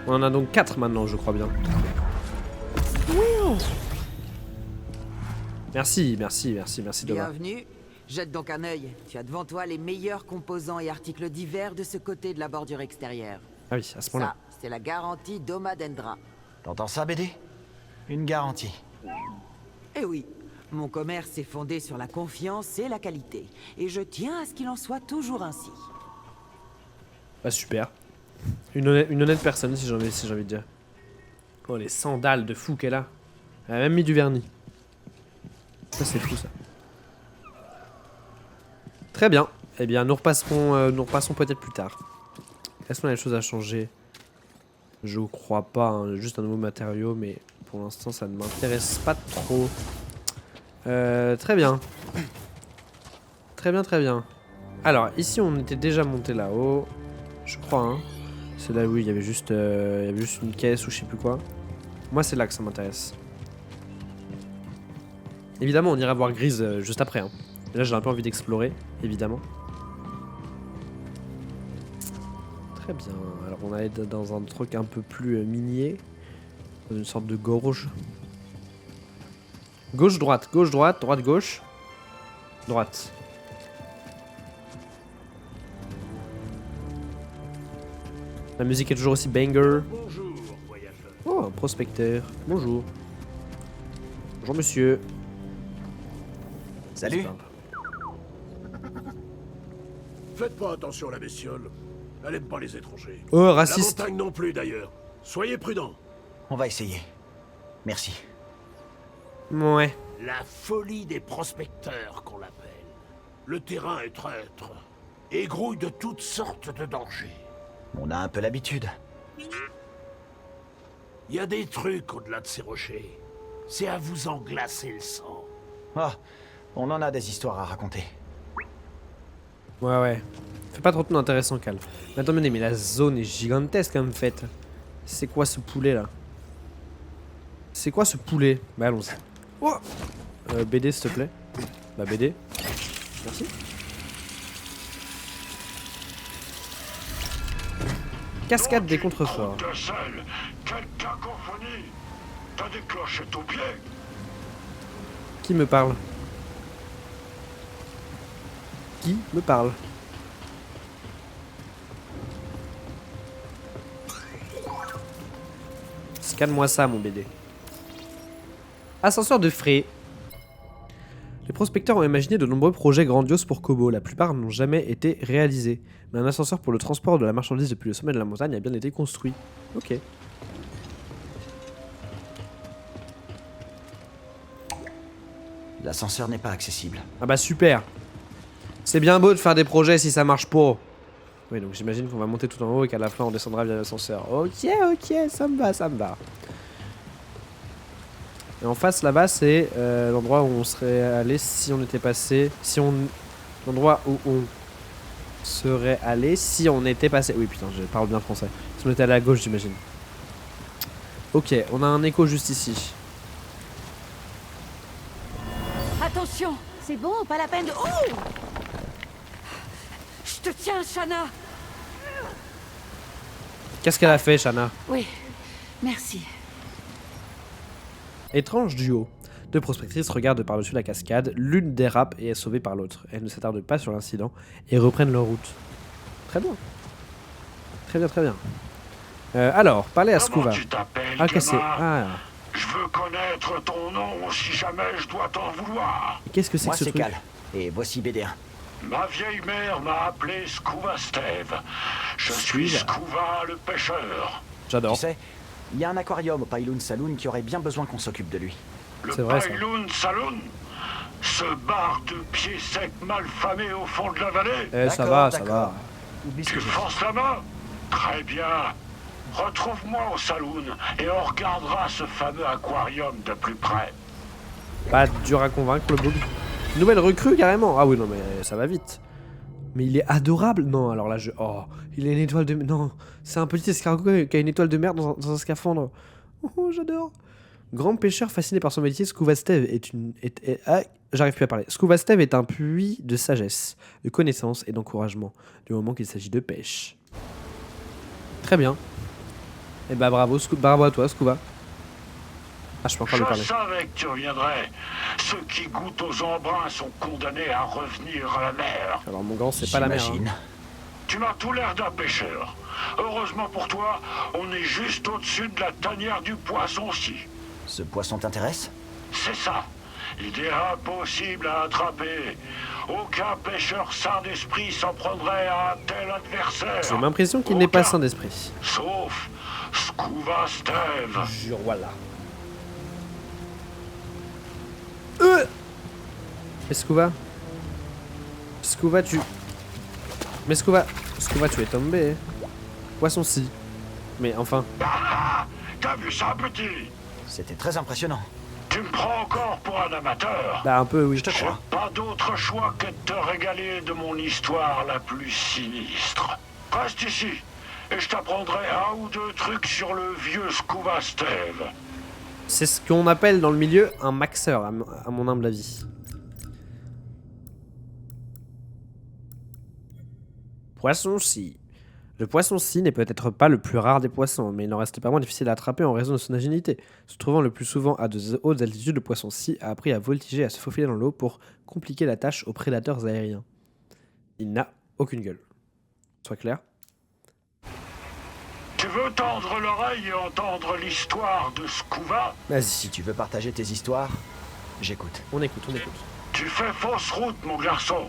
On en a donc 4 maintenant, je crois bien. Merci de voir. Bienvenue. Jette donc un œil. Tu as devant toi les meilleurs composants et articles divers de ce côté de la bordure extérieure. Ah oui, à ce point-là. Ça, c'est la garantie Doma Dendra. T'entends ça, BD? Une garantie. Eh oui, mon commerce est fondé sur la confiance et la qualité. Et je tiens à ce qu'il en soit toujours ainsi. Bah super. Une honnête personne si j'ai envie de dire. Oh les sandales de fou qu'elle a. Elle a même mis du vernis. Ça c'est fou ça. Très bien. Eh bien nous repasserons peut-être plus tard. Est-ce qu'on a des choses à changer? Je crois pas, hein. Juste un nouveau matériau, mais pour l'instant ça ne m'intéresse pas trop. Très bien. Très bien. Alors ici on était déjà monté là-haut. Je crois hein. C'est là où il y avait juste une caisse ou je sais plus quoi. Moi c'est là que ça m'intéresse. Évidemment on ira voir Grise juste après hein. Et là j'ai un peu envie d'explorer, évidemment. Très bien, alors on allait dans un truc un peu plus minier. Dans une sorte de gorge. Gauche-droite, gauche-droite, droite-gauche. Droite. La musique est toujours aussi banger. Bonjour, voyageur. Oh, un prospecteur. Bonjour. Bonjour monsieur. Salut. Faites pas attention à la bestiole. Elle aime pas les étrangers. Oh, La raciste. montagne non plus d'ailleurs. Soyez prudents. On va essayer. Merci. Ouais. La folie des prospecteurs qu'on l'appelle. Le terrain est traître et grouille de toutes sortes de dangers. On a un peu l'habitude. Il y a des trucs au-delà de ces rochers. C'est à vous en glacer le sang. Ah, on en a des histoires à raconter. Ouais. Fais pas trop intéressant, Cal. Mais attendez, mais la zone est gigantesque en fait. C'est quoi ce poulet là? C'est quoi ce poulet? Bah allons-y. Oh BD s'il te plaît. Bah BD. Merci. Cascade des contreforts. T'es seul. Quelle cacophonie. T'as des clochettes aux pieds. Qui me parle? Qui me parle? Scanne-moi ça, mon BD. Ascenseur de frais. Les prospecteurs ont imaginé de nombreux projets grandioses pour Koboh. La plupart n'ont jamais été réalisés. Mais un ascenseur pour le transport de la marchandise depuis le sommet de la montagne a bien été construit. Ok. L'ascenseur n'est pas accessible. Ah bah super. C'est bien beau de faire des projets si ça marche pas. Oui, donc j'imagine qu'on va monter tout en haut et qu'à la fin on descendra via l'ascenseur. Ok, ça me va. Et en face là-bas c'est l'endroit où on serait allé si on était passé. L'endroit où on serait allé si on était passé. Oui, putain, je parle bien français. Si on était allé à gauche, j'imagine. Ok, on a un écho juste ici. Attention, c'est bon, pas la peine de... Oh! Je te tiens, Shanna. Qu'est-ce qu'elle a fait, Shanna? Oui, merci. Étrange duo. Deux prospectrices regardent par-dessus la cascade, l'une dérape et est sauvée par l'autre. Elles ne s'attardent pas sur l'incident et reprennent leur route. Très bien. Très bien, très bien. Alors, parlez à Scuba. Comment tu t'appelles, Ah, cassé. gamin? Ah, Je veux connaître ton nom si jamais je dois t'en vouloir. qu'est-ce que c'est Moi, que ce c'est truc? Cal. Et voici BD1. Ma vieille mère m'a appelé Scuba Steve. Je suis Scuba. Scuba le pêcheur. J'adore. Tu sais, il y a un aquarium au Pyloon Saloon qui aurait bien besoin qu'on s'occupe de lui. Le C'est vrai, ça. Pyloon Saloon? Ce bar de pieds secs mal famé au fond de la vallée? Ça D'accord, va, ça d'accord. va. Oublie ce Tu que j'ai dit. forces la main? Très bien. Retrouve-moi au saloon et on regardera ce fameux aquarium de plus près. Pas dur à convaincre le boob. Nouvelle recrue carrément. Ah oui, non, mais ça va vite. Mais il est adorable. Non, alors là, oh, il a une étoile de... Non, c'est un petit escargot qui a une étoile de mer dans un scaphandre. Oh, j'adore. Grand pêcheur fasciné par son métier, Scuba Steve j'arrive plus à parler. Scuba Steve est un puits de sagesse, de connaissance et d'encouragement, du moment qu'il s'agit de pêche. Très bien. Et bah bravo, bravo à toi, Scuba. Ah, je peux encore lui Je parler. savais que tu reviendrais. Ceux qui goûtent aux embruns sont condamnés à revenir à la mer. Alors mon gant, c'est pas la mer. Hein. J'imagine. Tu m'as tout l'air d'un pêcheur. Heureusement pour toi, on est juste au-dessus de la tanière du poisson-ci. Ce poisson t'intéresse? C'est ça. Il est impossible à attraper. Aucun pêcheur sain d'esprit s'en prendrait à un tel adversaire. J'ai l'impression qu'il n'est pas Aucun. sain d'esprit. Sauf Scuba Steve. Jure, voilà. Mais Scuba, tu... Mais Scuba, tu es tombé. Poisson-ci. Mais enfin... Ah, t'as vu ça, petit? C'était très impressionnant. Tu me prends encore pour un amateur? Bah un peu, oui. Je te J'ai crois. pas d'autre choix que de te régaler de mon histoire la plus sinistre. Reste ici, et je t'apprendrai un ou deux trucs sur le vieux Scuba Steve. C'est ce qu'on appelle dans le milieu un maxeur, à mon humble avis. Poisson-ci. Le poisson-ci n'est peut-être pas le plus rare des poissons, mais il n'en reste pas moins difficile à attraper en raison de son agilité. Se trouvant le plus souvent à de hautes altitudes, le poisson-ci a appris à voltiger et à se faufiler dans l'eau pour compliquer la tâche aux prédateurs aériens. Il n'a aucune gueule. Soit clair. Tu veux tendre l'oreille et entendre l'histoire de Scuba? Vas-y, Si tu veux partager tes histoires, j'écoute. on écoute, on écoute. Tu fais fausse route, mon garçon.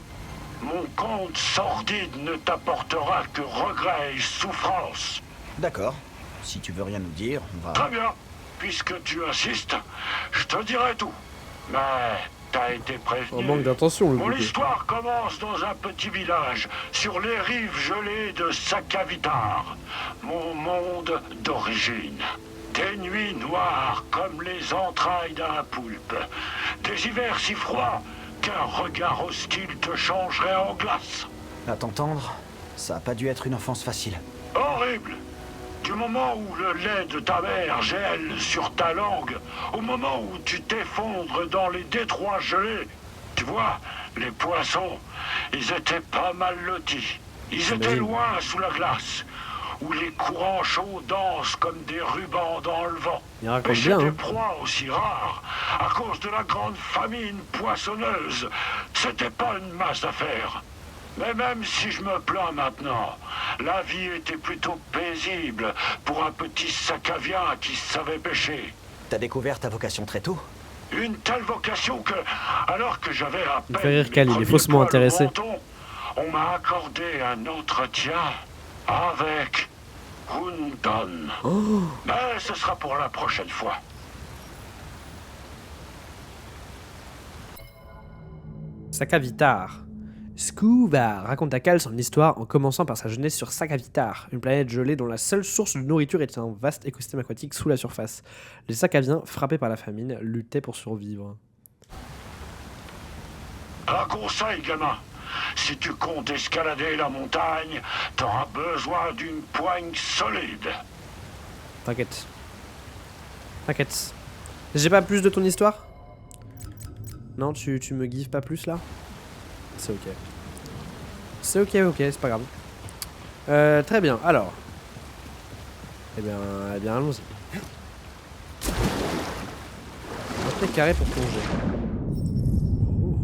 Mon conte sordide ne t'apportera que regrets et souffrance. D'accord. Si tu veux rien nous dire, on va... Très bien. Puisque tu insistes, je te dirai tout. Mais t'as été prévenu. Un manque d'intention, le Mon bouquet. histoire commence dans un petit village, sur les rives gelées de Sakavitar, mon monde d'origine. Des nuits noires comme les entrailles d'un poulpe. Des hivers si froids qu'un regard hostile te changerait en glace. À t'entendre, ça a pas dû être une enfance facile. Horrible. Du moment où le lait de ta mère gèle sur ta langue, au moment où tu t'effondres dans les détroits gelés, tu vois, les poissons, ils étaient pas mal lotis. Ils étaient loin sous la glace, où les courants chauds dansent comme des rubans dans le vent. Il raconte Pêcher bien, des hein. proies aussi rares, à cause de la grande famine poissonneuse, c'était pas une masse d'affaires. Mais même si je me plains maintenant, la vie était plutôt paisible pour un petit sacavien qui savait pêcher. T'as découvert ta vocation très tôt? Une telle vocation que, alors que j'avais à Il me peine fait rire mes Cal, il est premiers faussement poils au intéressé. menton, on m'a accordé un entretien avec Hunton. Mais ce sera pour la prochaine fois. Sakavitar. Scuba raconte à Cal son histoire en commençant par sa jeunesse sur Sakavitar, une planète gelée dont la seule source de nourriture est un vaste écosystème aquatique sous la surface. Les Sakaviens, frappés par la famine, luttaient pour survivre. Un conseil, gamin. Si tu comptes escalader la montagne, t'auras besoin d'une poigne solide. T'inquiète. T'inquiète. J'ai pas plus de ton histoire? Non, tu me gives pas plus là? C'est ok. C'est ok, c'est pas grave. Très bien, alors. Eh bien allons-y. Un carré pour plonger. Oh.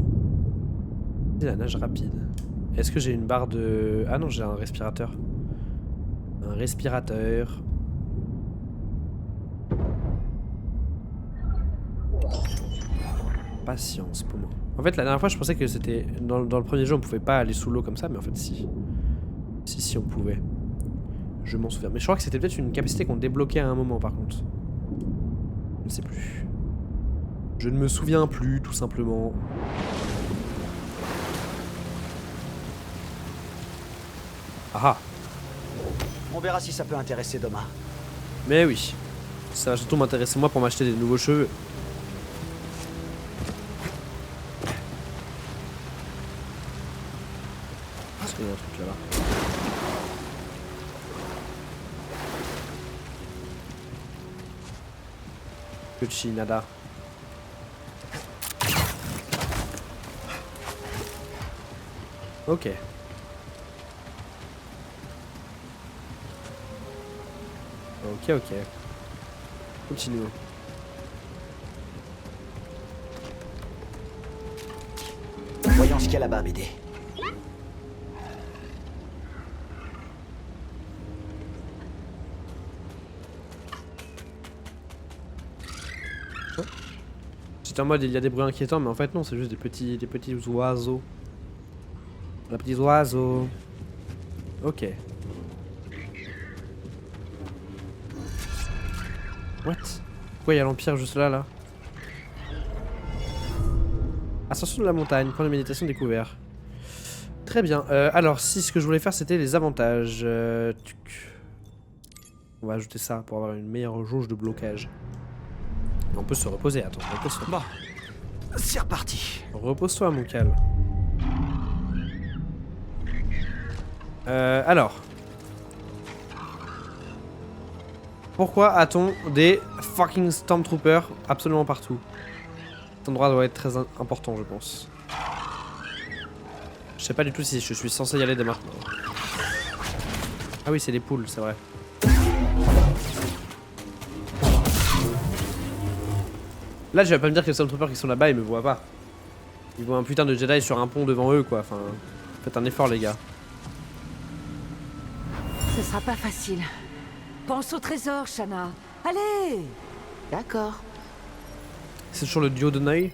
La nage rapide. Est-ce que j'ai une barre de... Ah non, j'ai un respirateur. Un respirateur. Patience pour moi. En fait, la dernière fois, je pensais que c'était... Dans le premier jeu, on pouvait pas aller sous l'eau comme ça, mais en fait, si. Si, on pouvait. Je m'en souviens. Mais je crois que c'était peut-être une capacité qu'on débloquait à un moment, par contre. Je ne sais plus. Je ne me souviens plus, tout simplement. Ah ah. On verra si ça peut intéresser Doma. Mais oui. Ça va surtout m'intéresser moi pour m'acheter des nouveaux cheveux. Est-ce qu'il y a un truc là-bas? Petit nada. Ok. Ok. Continuons. Voyons ce qu'il y a là-bas, BD. J'étais en mode il y a des bruits inquiétants, mais en fait non, c'est juste des petits oiseaux. Des petits oiseaux. Ok. What? Pourquoi il y a l'Empire juste là? Ascension de la montagne, point de méditation découvert. Très bien. Alors, si ce que je voulais faire c'était les avantages. On va ajouter ça pour avoir une meilleure jauge de blocage. Et on peut se reposer, attends, repose-toi. Bon, c'est reparti. Repose-toi, mon cal. Alors. Pourquoi a-t-on des fucking Stormtroopers absolument partout? Cet endroit doit être très important, je pense. Je sais pas du tout si je suis censé y aller dès maintenant. Ah oui, c'est les poules, c'est vrai. Là, je vais pas me dire que les Stormtroopers qui sont là-bas, ils me voient pas. Ils voient un putain de Jedi sur un pont devant eux, quoi. Enfin, faites un effort, les gars. Ce sera pas facile. Pense au trésor, Shana. Allez! D'accord. C'est toujours le duo de Neuil.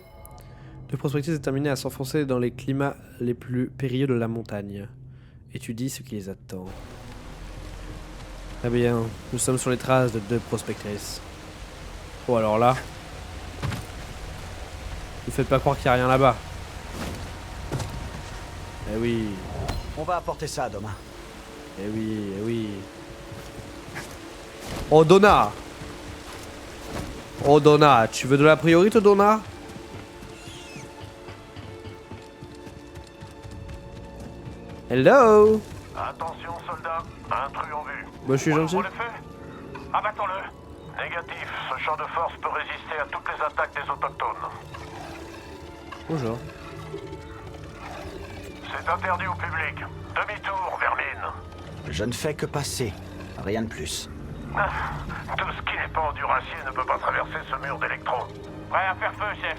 Le prospectus est déterminé à s'enfoncer dans les climats les plus périlleux de la montagne. Étudie ce qui les attend. Très bien, nous sommes sur les traces de deux prospectrices. Oh alors là... Ne faites pas croire qu'il n'y a rien là-bas. Eh oui, On va apporter ça à Doma. eh oui, eh oui. Oh Donna! Oh Donna, tu veux de la priorité Donna? Hello? Attention, soldats, intrus en vue. Moi je suis gentil. Pour le fait, abattons-le. Négatif, ce champ de force peut résister à toutes les attaques des autochtones. Bonjour. C'est interdit au public. Demi-tour, vermine. Je ne fais que passer. Rien de plus. Tout ce qui n'est pas enduracier ne peut pas traverser ce mur d'électrons. Prêt à faire feu, chef.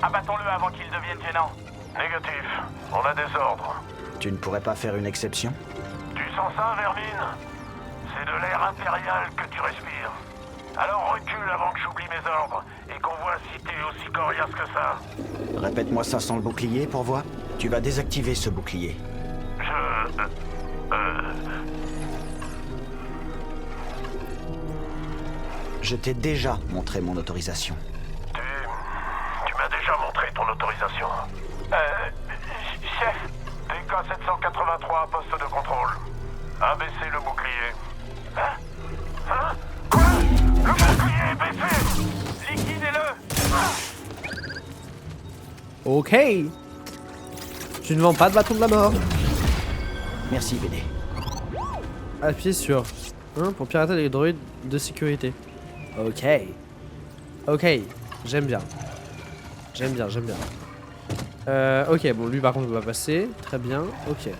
Abattons-le avant qu'il devienne gênant. Négatif, on a des ordres. Tu ne pourrais pas faire une exception? Tu sens ça, vermine? C'est de l'air impérial que tu respires. Alors recule avant que j'oublie mes ordres et qu'on voit si t'es aussi coriace que ça. Répète-moi ça sans le bouclier, pour voir. Tu vas désactiver ce bouclier. Je t'ai déjà montré mon autorisation. Tu m'as déjà montré ton autorisation. Chef, DK-783, poste de contrôle. Abaissez le bouclier. Quoi? Le bouclier est baissé! liquidez-le. Ok. Tu ne vends pas de bâton de la mort. Merci, BD. Appuyez sur 1 pour pirater les droïdes de sécurité. Ok. Ok, j'aime bien. J'aime bien, j'aime bien. Ok, bon, lui par contre, on va passer. Très bien, ok.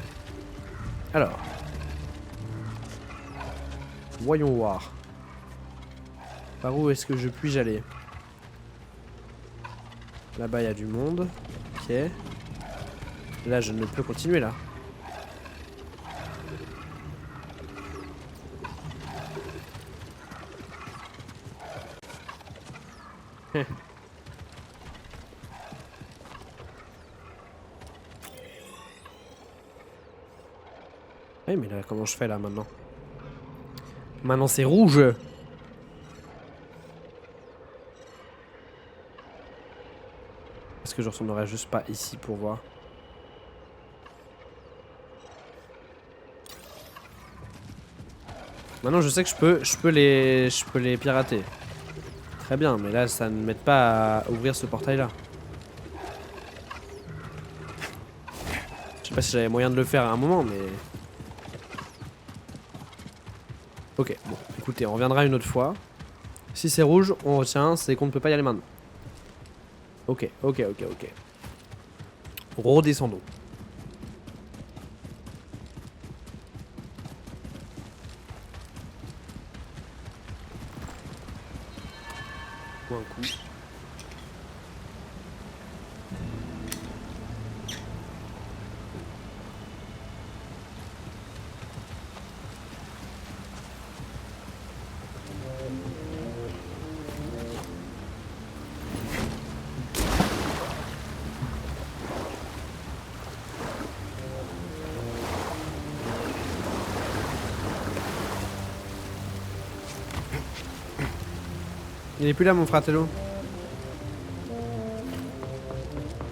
Alors. Voyons voir. Par où est-ce que je puis aller? Là-bas, il y a du monde. Ok. Là, je ne peux continuer, là. Oui, mais là, comment je fais là maintenant? Maintenant, c'est rouge. Est-ce que je retournerai juste pas ici pour voir? Maintenant, je sais que je peux les pirater. Très bien, mais là, ça ne m'aide pas à ouvrir ce portail-là. Je sais pas si j'avais moyen de le faire à un moment, mais... Ok, bon, écoutez, on reviendra une autre fois. Si c'est rouge, on retient, c'est qu'on ne peut pas y aller maintenant. Ok, ok, ok, ok. Redescendons. Un coup. Il est plus là, mon fratello.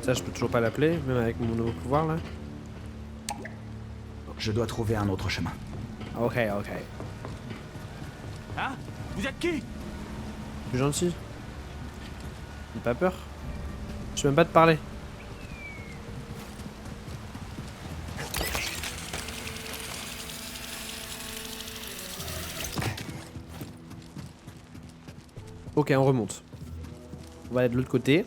Ça, je peux toujours pas l'appeler, même avec mon nouveau pouvoir là. Je dois trouver un autre chemin. Ok, ok. Hein? Vous êtes qui? Plus gentil. J'ai pas peur. Je peux même pas te parler. Ok, on remonte. On va aller de l'autre côté.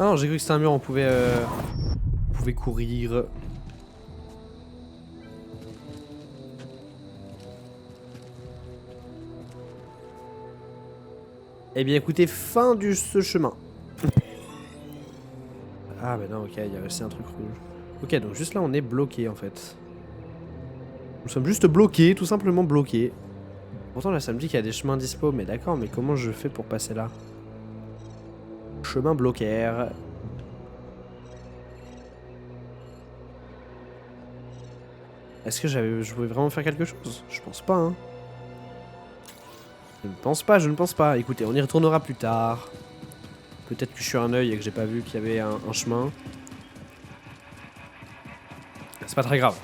Ah non, j'ai cru que c'était un mur, on pouvait courir. Eh bien écoutez, fin de ce chemin. Ah bah non, ok, il y a aussi un truc rouge. Ok, donc juste là on est bloqué en fait. Nous sommes juste bloqués, tout simplement bloqués. Pourtant là ça me dit qu'il y a des chemins dispo, mais d'accord, mais comment je fais pour passer là? Chemin bloquaire. Est-ce que je pouvais vraiment faire quelque chose? Je pense pas, hein. Je ne pense pas, je ne pense pas. Écoutez, on y retournera plus tard. Peut-être que je suis un œil et que j'ai pas vu qu'il y avait un chemin. C'est pas très grave.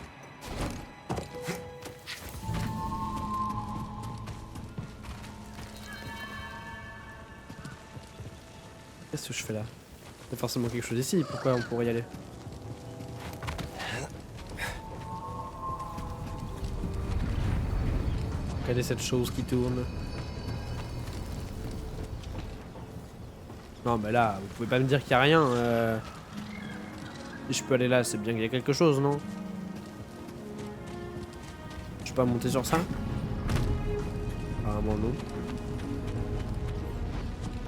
Qu'est-ce que je fais là? Il y a forcément quelque chose ici, pourquoi on pourrait y aller? Regardez cette chose qui tourne. Non mais là, vous pouvez pas me dire qu'il y a rien. Si je peux aller là, c'est bien qu'il y a quelque chose, non? Je peux pas monter sur ça? Apparemment non.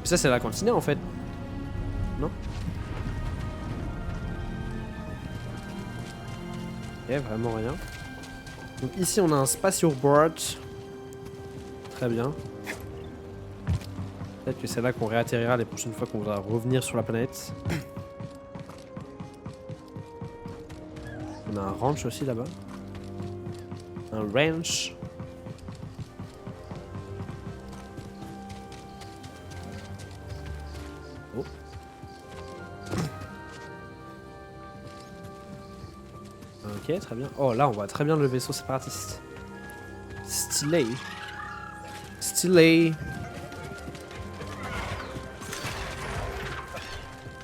Mais ça c'est la cantina en fait. Non? Ok, vraiment rien. Donc ici on a un spatioboard. Très bien. Peut-être que c'est là qu'on réatterrira les prochaines fois qu'on voudra revenir sur la planète. On a un ranch aussi là-bas. Un ranch. Oh. Ok, très bien. Oh là, on voit très bien le vaisseau séparatiste. Stylé. Stylé.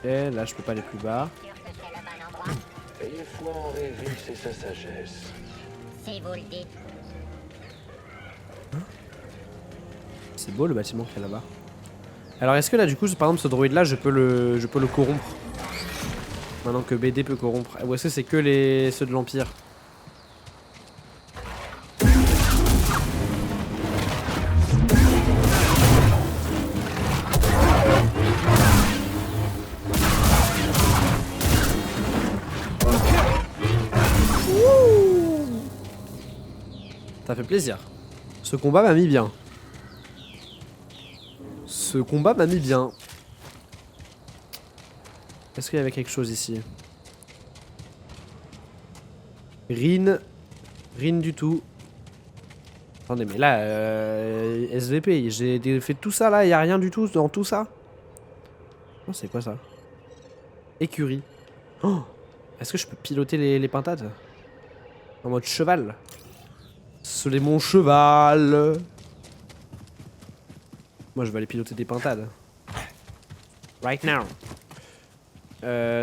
Et là, je peux pas aller plus bas. Ayez foi en Régis et sa sagesse. Si vous le dites. C'est beau le bâtiment qu'il y a là-bas. Alors est-ce que là du coup par exemple ce droïde là je peux le corrompre maintenant que BD peut corrompre, ou est-ce que c'est que ceux de l'Empire? Ça fait plaisir. Ce combat m'a mis bien. Ce combat m'a mis bien. Est-ce qu'il y avait quelque chose ici? Rin du tout. Attendez, mais là, SVP, j'ai fait tout ça là, il n'y a rien du tout dans tout ça? Oh, c'est quoi ça? Écurie. Oh, est-ce que je peux piloter les pintades? En mode cheval? Ce est mon cheval. Moi je vais aller piloter des pintades. Right now.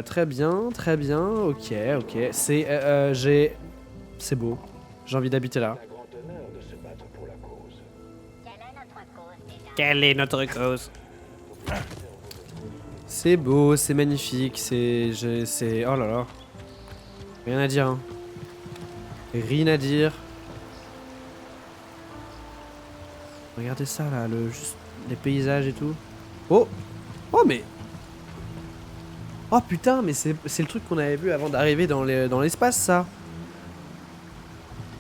Très bien, ok. C'est beau. J'ai envie d'habiter là. Un grand honneur de se battre pour la cause. Quelle est notre cause? C'est beau, c'est magnifique, c'est... Oh là là. Rien à dire, hein. Rien à dire. Regardez ça là, juste les paysages et tout. Oh! Oh mais... Oh putain, mais c'est le truc qu'on avait vu avant d'arriver dans l'espace, ça.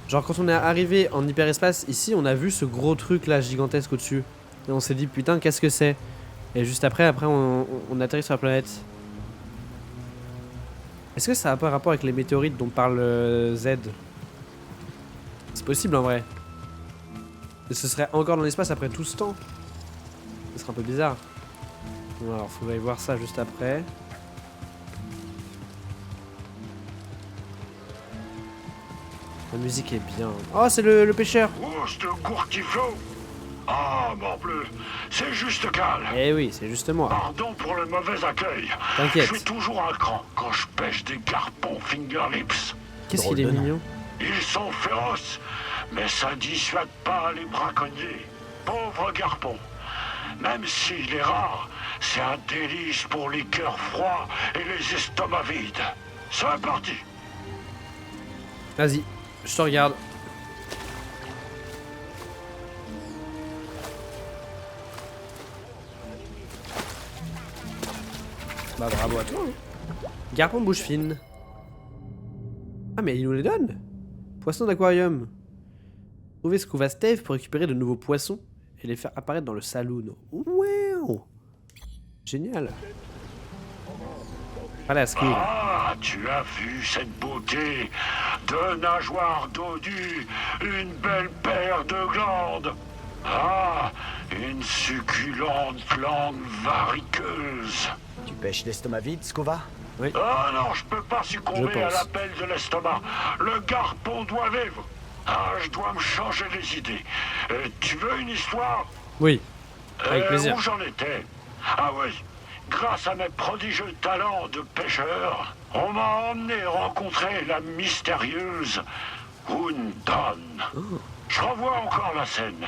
Genre quand on est arrivé en hyperespace, ici, on a vu ce gros truc là, gigantesque au-dessus. Et on s'est dit, putain, qu'est-ce que c'est? Et juste après on atterrit sur la planète. Est-ce que ça a pas un rapport avec les météorites dont parle Z? C'est possible en vrai. Et ce serait encore dans l'espace après tout ce temps. Ce serait un peu bizarre. Bon, alors faudrait voir ça juste après. La musique est bien. Oh, c'est le pêcheur. Oh, ce gourtiflot. Ah, morbleu, c'est juste calme. Eh oui, c'est juste moi. Pardon pour le mauvais accueil. T'inquiète. Je suis toujours un cran quand je pêche des garpons fingerlips. Qu'est-ce qu'il est mignon. Ils sont féroces, mais ça dissuade pas les braconniers. Pauvres garpons. Même s'il est rare, c'est un délice pour les cœurs froids et les estomacs vides. C'est parti. Vas-y, je te regarde. Bah bravo à toi. Hein. Garpon bouche fine. Ah mais il nous les donne. Poisson d'aquarium. Trouvez Scuba Stave pour récupérer de nouveaux poissons et les faire apparaître dans le saloon. Wow. Génial. Allez à Scuba. Ah, tu as vu cette beauté? Deux nageoires dodues, une belle paire de glandes. Ah, une succulente langue variqueuse. Tu pêches l'estomac vide, Scuba? Oui. Ah non, je peux pas succomber à l'appel de l'estomac. Le garpon doit vivre. Ah, je dois me changer les idées. Tu veux une histoire? Oui, avec plaisir. Où j'en étais? Ah oui, grâce à mes prodigieux talents de pêcheur, on m'a emmené rencontrer la mystérieuse Undan. Oh. Je revois encore la scène.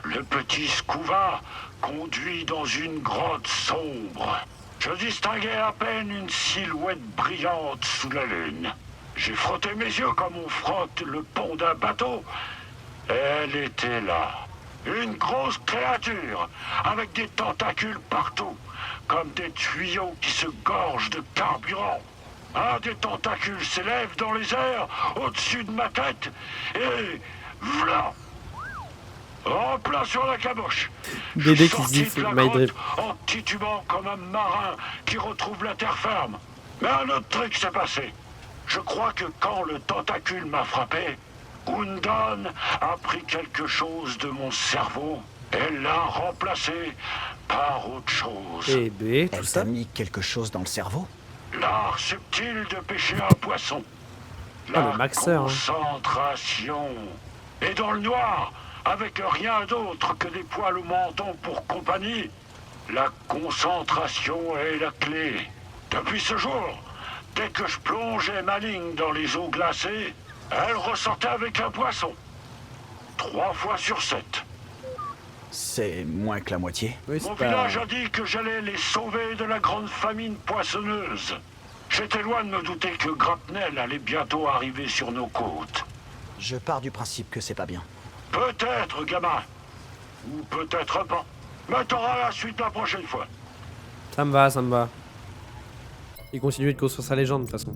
Le petit Scuba conduit dans une grotte sombre. Je distinguais à peine une silhouette brillante sous la lune. J'ai frotté mes yeux comme on frotte le pont d'un bateau. Elle était là. Une grosse créature, avec des tentacules partout, comme des tuyaux qui se gorgent de carburant. Un des tentacules s'élève dans les airs, au-dessus de ma tête, et v'là! En plein sur la caboche. Dédé Je qui se sortis dit de la My grotte Drip. en titubant comme un marin qui retrouve la terre ferme. Mais un autre truc s'est passé. Je crois que quand le tentacule m'a frappé, Undan a pris quelque chose de mon cerveau et l'a remplacé par autre chose. Et B, tout Elle ça. t'a mis quelque chose dans le cerveau? L'art subtil de pêcher un poisson. Ah, La le maxeur, hein. concentration. Et dans le noir, avec rien d'autre que des poils au menton pour compagnie. La concentration est la clé. Depuis ce jour, dès que je plongeais ma ligne dans les eaux glacées, elle ressortait avec un poisson. 3 fois sur 7. C'est moins que la moitié. Oui, c'est Mon pas... village a dit que j'allais les sauver de la grande famine poissonneuse. J'étais loin de me douter que Grapnel allait bientôt arriver sur nos côtes. Je pars du principe que c'est pas bien. Peut-être, gamin. Ou peut-être pas. Mais t'auras la suite la prochaine fois. Ça me va, ça me va. Il continue de construire sa légende de toute façon.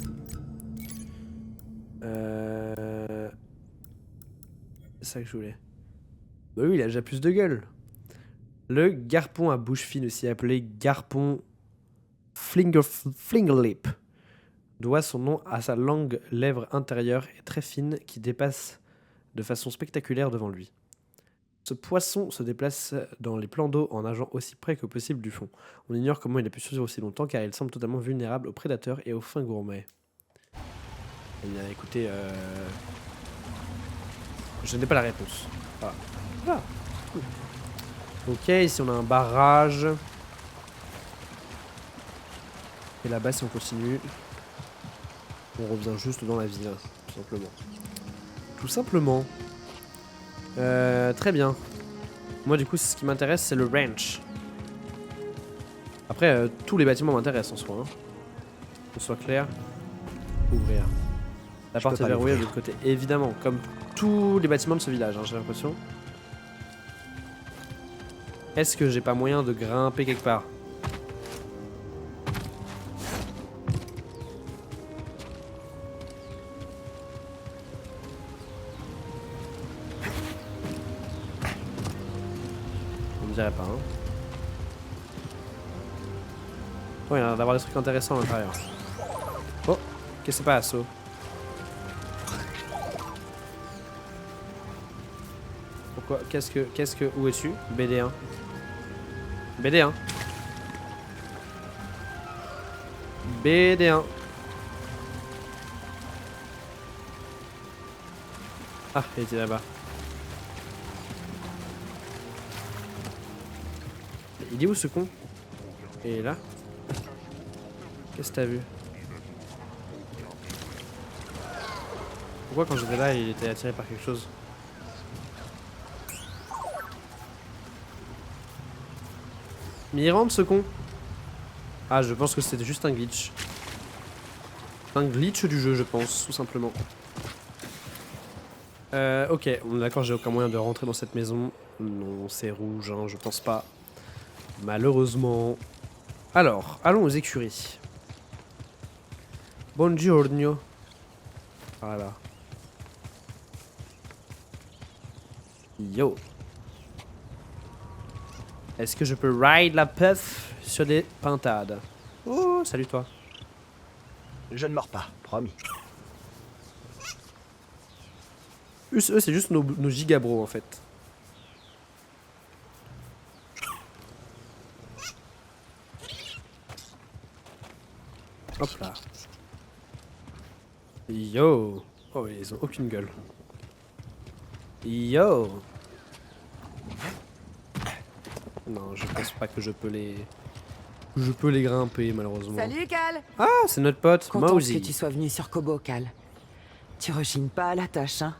C'est ça que je voulais. Bah oui, il a déjà plus de gueule. Le garpon à bouche fine, aussi appelé garpon Fingerlip, doit son nom à sa langue lèvre intérieure et très fine qui dépasse de façon spectaculaire devant lui. Ce poisson se déplace dans les plans d'eau en nageant aussi près que possible du fond. On ignore comment il a pu survivre aussi longtemps car il semble totalement vulnérable aux prédateurs et aux fins gourmets. Eh bien, écoutez, je n'ai pas la réponse. Ah. Ah. Cool. Ok, ici on a un barrage. Et là-bas, si on continue, on revient juste dans la ville, tout simplement. Tout simplement. Très bien. Moi, du coup, ce qui m'intéresse, c'est le ranch. Après, tous les bâtiments m'intéressent en soi. Hein. Que ce soit clair. Ouvrir. La porte est verrouillée de l'autre côté. Évidemment, comme tous les bâtiments de ce village, hein, j'ai l'impression. Est-ce que j'ai pas moyen de grimper quelque part? On me dirait pas, hein. Oh, il y a l'air d'avoir des trucs intéressants à l'intérieur. Oh, qu'est-ce que c'est pas, Asso? Pourquoi? Qu'est-ce que... Où es-tu? BD1. BD1. BD1. Ah, il était là-bas. Il est où ce con? Et là? Qu'est-ce que t'as vu? Pourquoi quand j'étais là, il était attiré par quelque chose? Mais il rentre ce con. Ah, je pense que c'était juste un glitch. Un glitch du jeu, je pense, tout simplement. Ok, on est d'accord, j'ai aucun moyen de rentrer dans cette maison. Non, c'est rouge, hein, je pense pas. Malheureusement. Alors, allons aux écuries. Buongiorno. Voilà. Yo. Est-ce que je peux ride la puff sur des pintades? Oh, salut toi. Je ne mords pas, promis. Eux, c'est juste nos gigabros en fait. Hop là. Yo. Oh, ils ont aucune gueule. Yo. Non, je pense pas que je peux les... Je peux les grimper, malheureusement. Salut, Cal! Ah, c'est notre pote, Contente Mosey. que tu sois venu sur Kobo, Cal. Tu rechignes pas à la tâche, hein?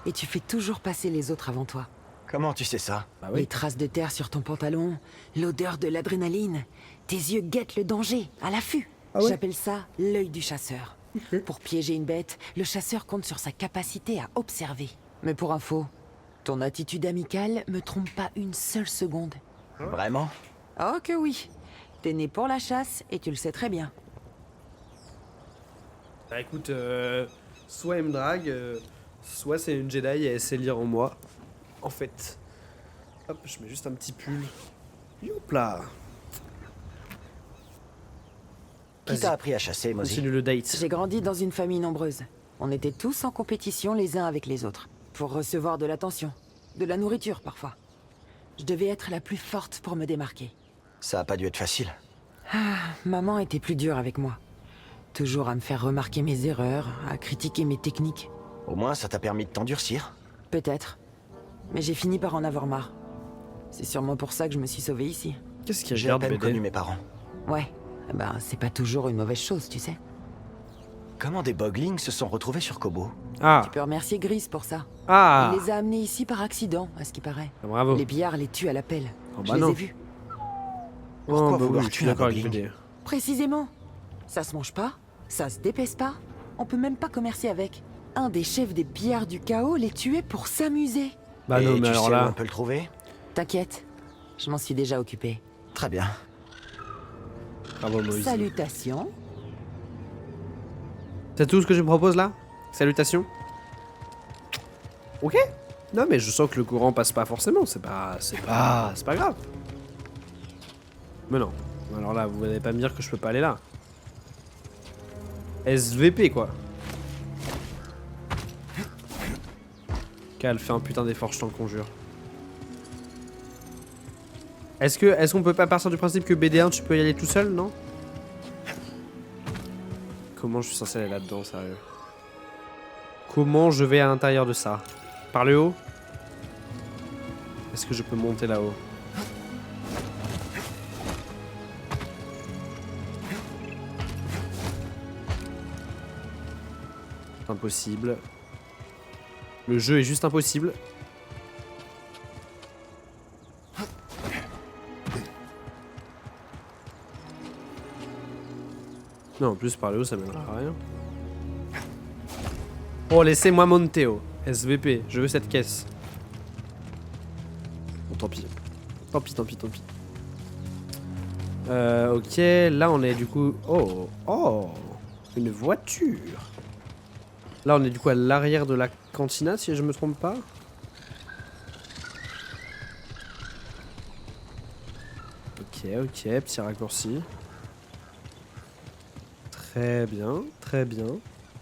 Et tu fais toujours passer les autres avant toi. Comment tu sais ça? Bah Les oui. traces de terre sur ton pantalon, l'odeur de l'adrénaline. Tes yeux guettent le danger, à l'affût. Ah ouais? J'appelle ça l'œil du chasseur. Pour piéger une bête, le chasseur compte sur sa capacité à observer. Mais pour info, ton attitude amicale me trompe pas une seule seconde. Vraiment? Oh que oui. T'es né pour la chasse et tu le sais très bien. Bah écoute, soit elle me drague, soit c'est une Jedi et elle sait lire en moi. En fait. Hop, je mets juste un petit pull. Youp là. Qui t'a appris à chasser, Mosey? Continue le date. J'ai grandi dans une famille nombreuse. On était tous en compétition les uns avec les autres. Pour recevoir de l'attention. De la nourriture parfois. Je devais être la plus forte pour me démarquer. Ça a pas dû être facile. Maman était plus dure avec moi. Toujours à me faire remarquer mes erreurs, à critiquer mes techniques. Au moins, ça t'a permis de t'endurcir. Peut-être. Mais j'ai fini par en avoir marre. C'est sûrement pour ça que je me suis sauvée ici. Qu'est-ce qu'il y a J'ai à de peine BD? connu mes parents. Ouais, ben c'est pas toujours une mauvaise chose, tu sais. Comment des boglings se sont retrouvés sur Kobo? Ah, Tu peux remercier Gris pour ça. ah, Il les a amenés ici par accident, à ce qui paraît. bravo. Les pillards les tuent à la pelle. Oh, Je bah les non. ai vus. Pourquoi Oh, bah vouloir oui, je suis tuer un d'accord avec bogling? BD. Précisément. Ça se mange pas, ça se dépèce pas, on peut même pas commercer avec. Un des chefs des pillards du chaos les tuait pour s'amuser. Bah Et non, mais tu alors sais où là... on peut le trouver? T'inquiète, je m'en suis déjà occupé. Très bien. Bravo Moïse. Salutations. C'est tout ce que je me propose là? Salutations. Ok. Non mais je sens que le courant passe pas forcément, c'est pas grave. Mais non. Alors là, vous n'allez pas me dire que je peux pas aller là. SVP quoi. Cal, fais un putain d'effort, je t'en conjure. Est-ce qu'on peut pas partir du principe que BD1 tu peux y aller tout seul, non? Comment je suis censé aller là-dedans, sérieux? Comment je vais à l'intérieur de ça? Par le haut? Est-ce que je peux monter là-haut? Impossible. Le jeu est juste impossible. Non, en plus par le haut ça mènera à rien. Oh, laissez-moi monter haut. SVP, je veux cette caisse. Bon, tant pis. Tant pis, tant pis, tant pis. Ok, là on est du coup... Oh, oh, une voiture. Là on est du coup à l'arrière de la cantina si je me trompe pas. Ok, ok, petit raccourci. Très bien, très bien.